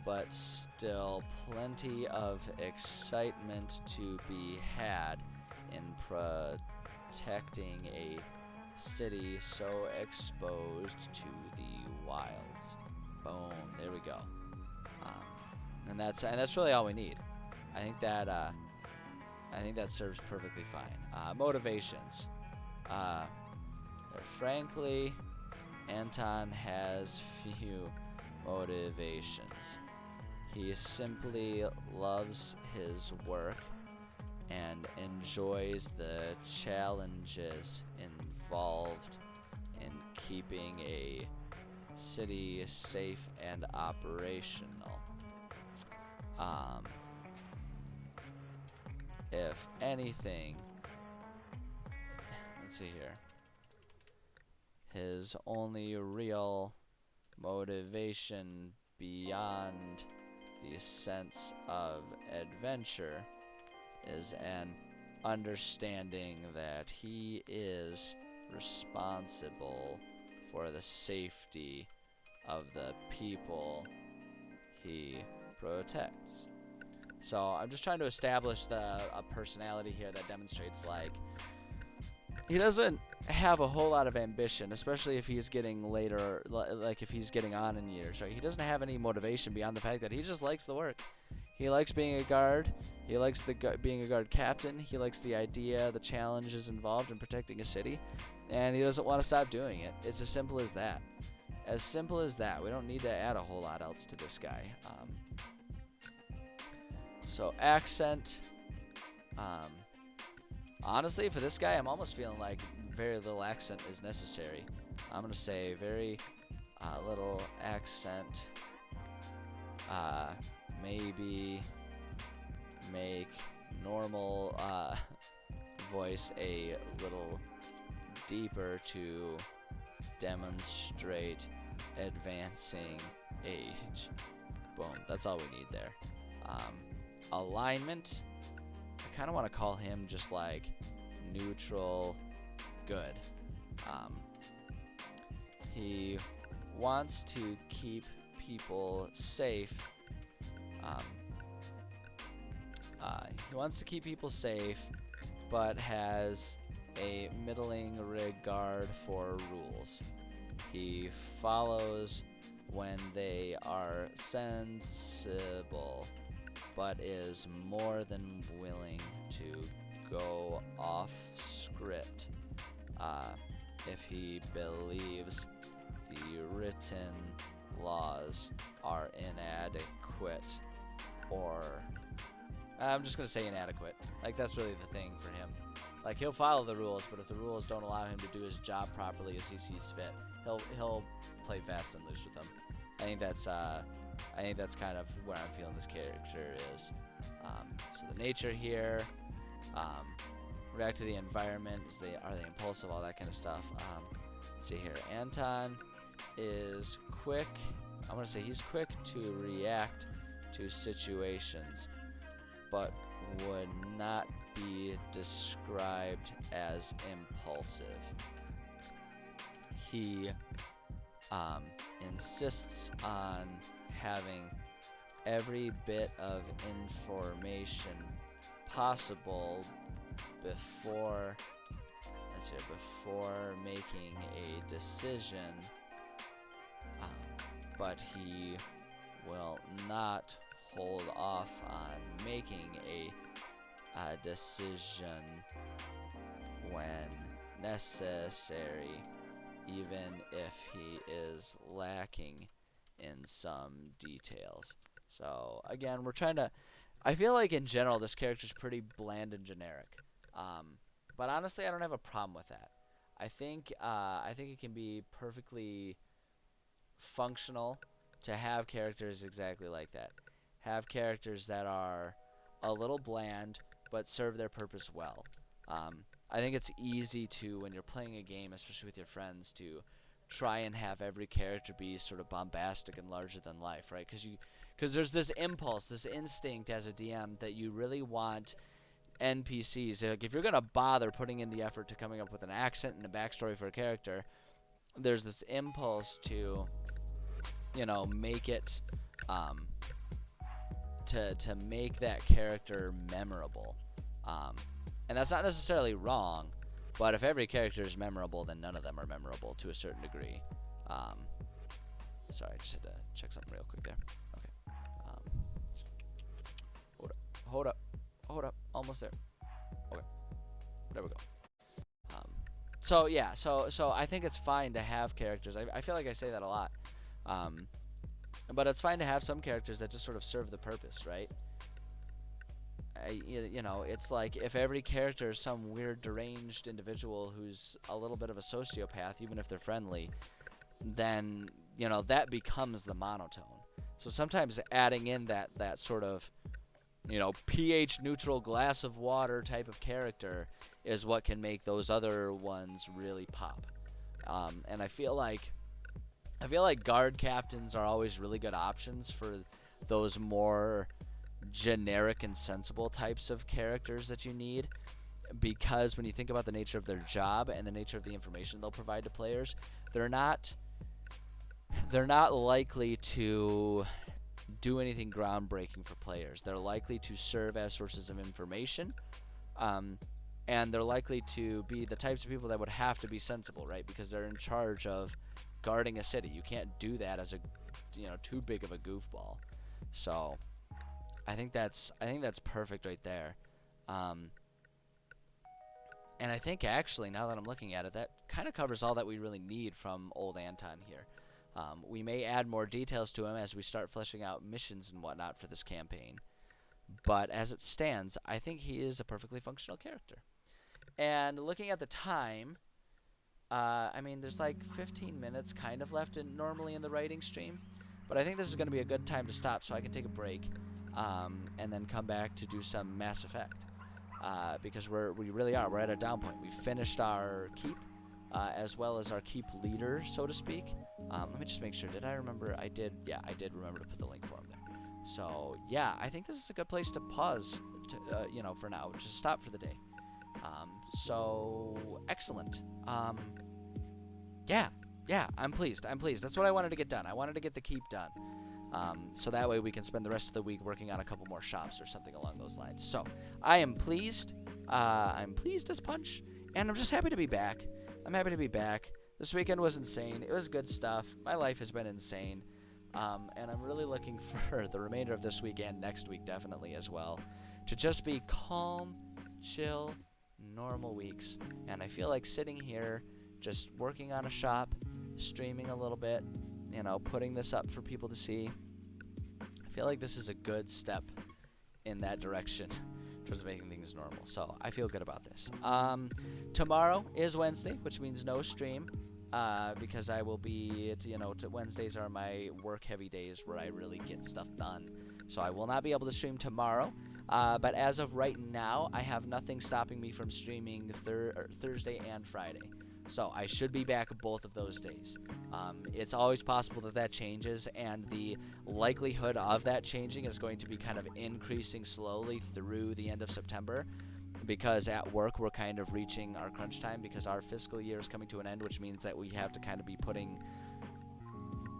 but still plenty of excitement to be had in protecting a city so exposed to the wilds. Boom, there we go. And that's really all we need. I think that serves perfectly fine. Motivations. Frankly, Anton has few motivations. He simply loves his work and enjoys the challenges involved in keeping a city safe and operational. If anything, let's see here. His only real motivation beyond the sense of adventure is an understanding that he is responsible for the safety of the people he protects. So I'm just trying to establish a personality here that demonstrates, like, he doesn't have a whole lot of ambition, especially if he's getting later, like if he's getting on in years. Right? He doesn't have any motivation beyond the fact that he just likes the work. He likes being a guard. He likes being a guard captain. He likes the idea, the challenges involved in protecting a city, and he doesn't want to stop doing it. It's as simple as that. As simple as that. We don't need to add a whole lot else to this guy. So accent. Honestly, for this guy, I'm almost feeling like very little accent is necessary. I'm going to say very little accent. Maybe make normal voice a little deeper to demonstrate advancing age. Boom. That's all we need there. Alignment. I kind of want to call him just like neutral good. He wants to keep people safe. But has a middling regard for rules. He follows when they are sensible, but is more than willing to go off script if he believes the written laws are inadequate, or I'm just gonna say inadequate. Like, that's really the thing for him. Like, he'll follow the rules, but if the rules don't allow him to do his job properly as he sees fit, he'll play fast and loose with them. I think that's kind of where I'm feeling this character is. So the nature here, react to the environment. Are they impulsive? All that kind of stuff. Let's see here. Anton is quick. I'm gonna say he's quick to react to situations, but would not be described as impulsive. He insists on having every bit of information possible before making a decision, but he will not hold off on making a decision when necessary, even if he is lacking in some details. So again, I feel like in general this character is pretty bland and generic, but honestly I don't have a problem with that. I think it can be perfectly functional to have characters exactly like that. Have characters that are a little bland but serve their purpose well. I think it's easy to, when you're playing a game, especially with your friends, to try and have every character be sort of bombastic and larger than life, right? Because there's this impulse, this instinct as a DM that you really want NPCs. Like, if you're gonna bother putting in the effort to coming up with an accent and a backstory for a character, there's this impulse to, make it to make that character memorable. And that's not necessarily wrong, but if every character is memorable, then none of them are memorable to a certain degree. Sorry, I just had to check something real quick there. Okay. Hold up. Almost there. Okay. There we go. So yeah, so I think it's fine to have characters. I feel like I say that a lot. But it's fine to have some characters that just sort of serve the purpose, right? You know, it's like if every character is some weird deranged individual who's a little bit of a sociopath, even if they're friendly, then, you know, that becomes the monotone. So sometimes adding in that sort of, you know, pH neutral glass of water type of character is what can make those other ones really pop. And I feel like guard captains are always really good options for those more generic and sensible types of characters that you need, because when you think about the nature of their job and the nature of the information they'll provide to players, they're not likely to do anything groundbreaking for players. They're likely to serve as sources of information, and they're likely to be the types of people that would have to be sensible, right? Because they're in charge of guarding a city. You can't do that as a, you know, too big of a goofball. So I think that's perfect right there. And I think actually, now that I'm looking at it, that kind of covers all that we really need from old Anton here. We may add more details to him as we start fleshing out missions and whatnot for this campaign. But as it stands, I think he is a perfectly functional character. And looking at the time, I mean, there's like 15 minutes kind of left normally in the writing stream. But I think this is going to be a good time to stop so I can take a break and then come back to do some Mass Effect. Because we really are. We're at a down point. We finished our keep. As well as our keep leader, so to speak. Let me just make sure. Did I remember? I did. Yeah, I did remember to put the link for him there. So yeah, I think this is a good place to pause. You know, for now, just stop for the day. So excellent. Yeah, I'm pleased. That's what I wanted to get done. I wanted to get the keep done. So that way we can spend the rest of the week working on a couple more shops or something along those lines. So I am pleased. I'm pleased as punch, and I'm just happy to be back. I'm happy to be back. This weekend was insane. It was good stuff. My life has been insane. And I'm really looking for the remainder of this week and next week definitely as well to just be calm, chill, normal weeks. And I feel like sitting here just working on a shop, streaming a little bit, you know, putting this up for people to see. I feel like this is a good step in that direction. Terms of making things normal. So I feel good about this. Tomorrow is Wednesday, which means no stream, because I will be, Wednesdays are my work heavy days where I really get stuff done. So I will not be able to stream tomorrow. But as of right now, I have nothing stopping me from streaming Thursday and Friday. So I should be back both of those days. It's always possible that changes, and the likelihood of that changing is going to be kind of increasing slowly through the end of September, because at work we're kind of reaching our crunch time because our fiscal year is coming to an end, which means that we have to kind of be putting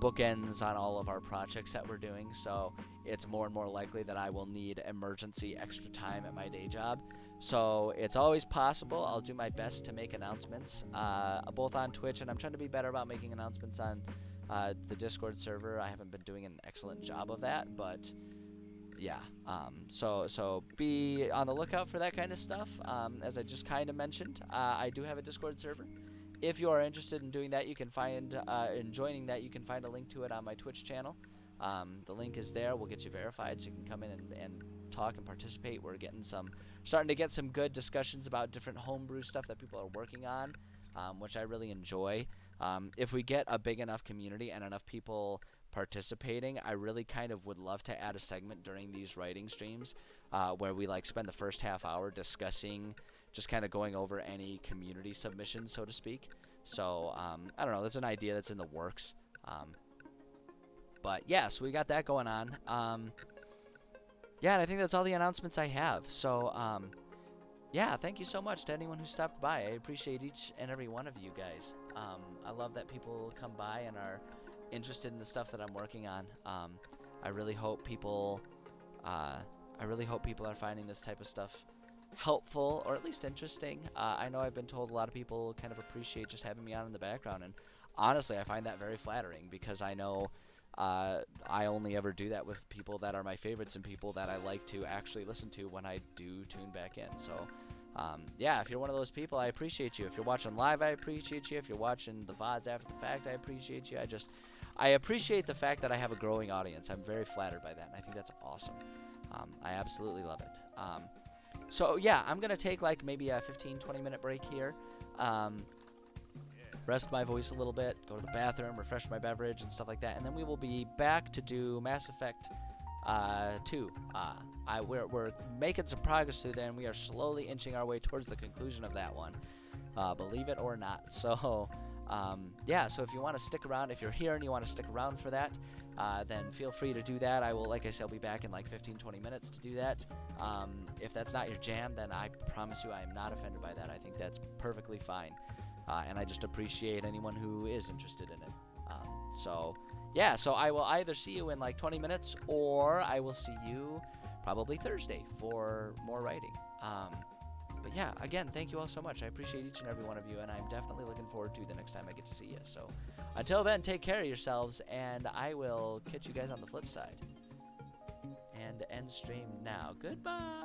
bookends on all of our projects that we're doing. So it's more and more likely that I will need emergency extra time at my day job. So it's always possible. I'll do my best to make announcements, both on Twitch, and I'm trying to be better about making announcements on the Discord server. I haven't been doing an excellent job of that, but yeah. So be on the lookout for that kind of stuff. As I just kind of mentioned, I do have a Discord server. If you are interested in doing that, you can find in joining that, you can find a link to it on my Twitch channel. The link is there. We'll get you verified, so you can come in and talk and participate. We're starting to get some good discussions about different homebrew stuff that people are working on, which I really enjoy. If we get a big enough community and enough people participating, I really kind of would love to add a segment during these writing streams where we spend the first half hour discussing, just kind of going over any community submissions, so to speak. So I don't know, that's an idea that's in the works. But yeah, so we got that going on. Yeah, and I think that's all the announcements I have. So yeah, thank you so much to anyone who stopped by. I appreciate each and every one of you guys. I love that people come by and are interested in the stuff that I'm working on. I really hope people I really hope people are finding this type of stuff helpful or at least interesting. I know I've been told a lot of people kind of appreciate just having me on in the background, and honestly, I find that very flattering because I know I only ever do that with people that are my favorites and people that I like to actually listen to when I do tune back in. So, yeah, if you're one of those people, I appreciate you. If you're watching live, I appreciate you. If you're watching the VODs after the fact, I appreciate you. I appreciate the fact that I have a growing audience. I'm very flattered by that, and I think that's awesome. I absolutely love it. So, yeah, I'm going to take like maybe a 15-20 minute break here. Rest my voice a little bit, go to the bathroom, refresh my beverage and stuff like that, and then we will be back to do Mass Effect 2. We're making some progress through there, and we are slowly inching our way towards the conclusion of that one, believe it or not. So, yeah, so if you want to stick around, if you're here and you want to stick around for that, then feel free to do that. I will, like I said, I'll be back in like 15-20 minutes to do that. If that's not your jam, then I promise you I am not offended by that. I think that's perfectly fine. And I just appreciate anyone who is interested in it. So, yeah, so I will either see you in like 20 minutes or I will see you probably Thursday for more writing. But yeah, again, thank you all so much. I appreciate each and every one of you, and I'm definitely looking forward to the next time I get to see you. So until then, take care of yourselves, and I will catch you guys on the flip side. And end stream now. Goodbye.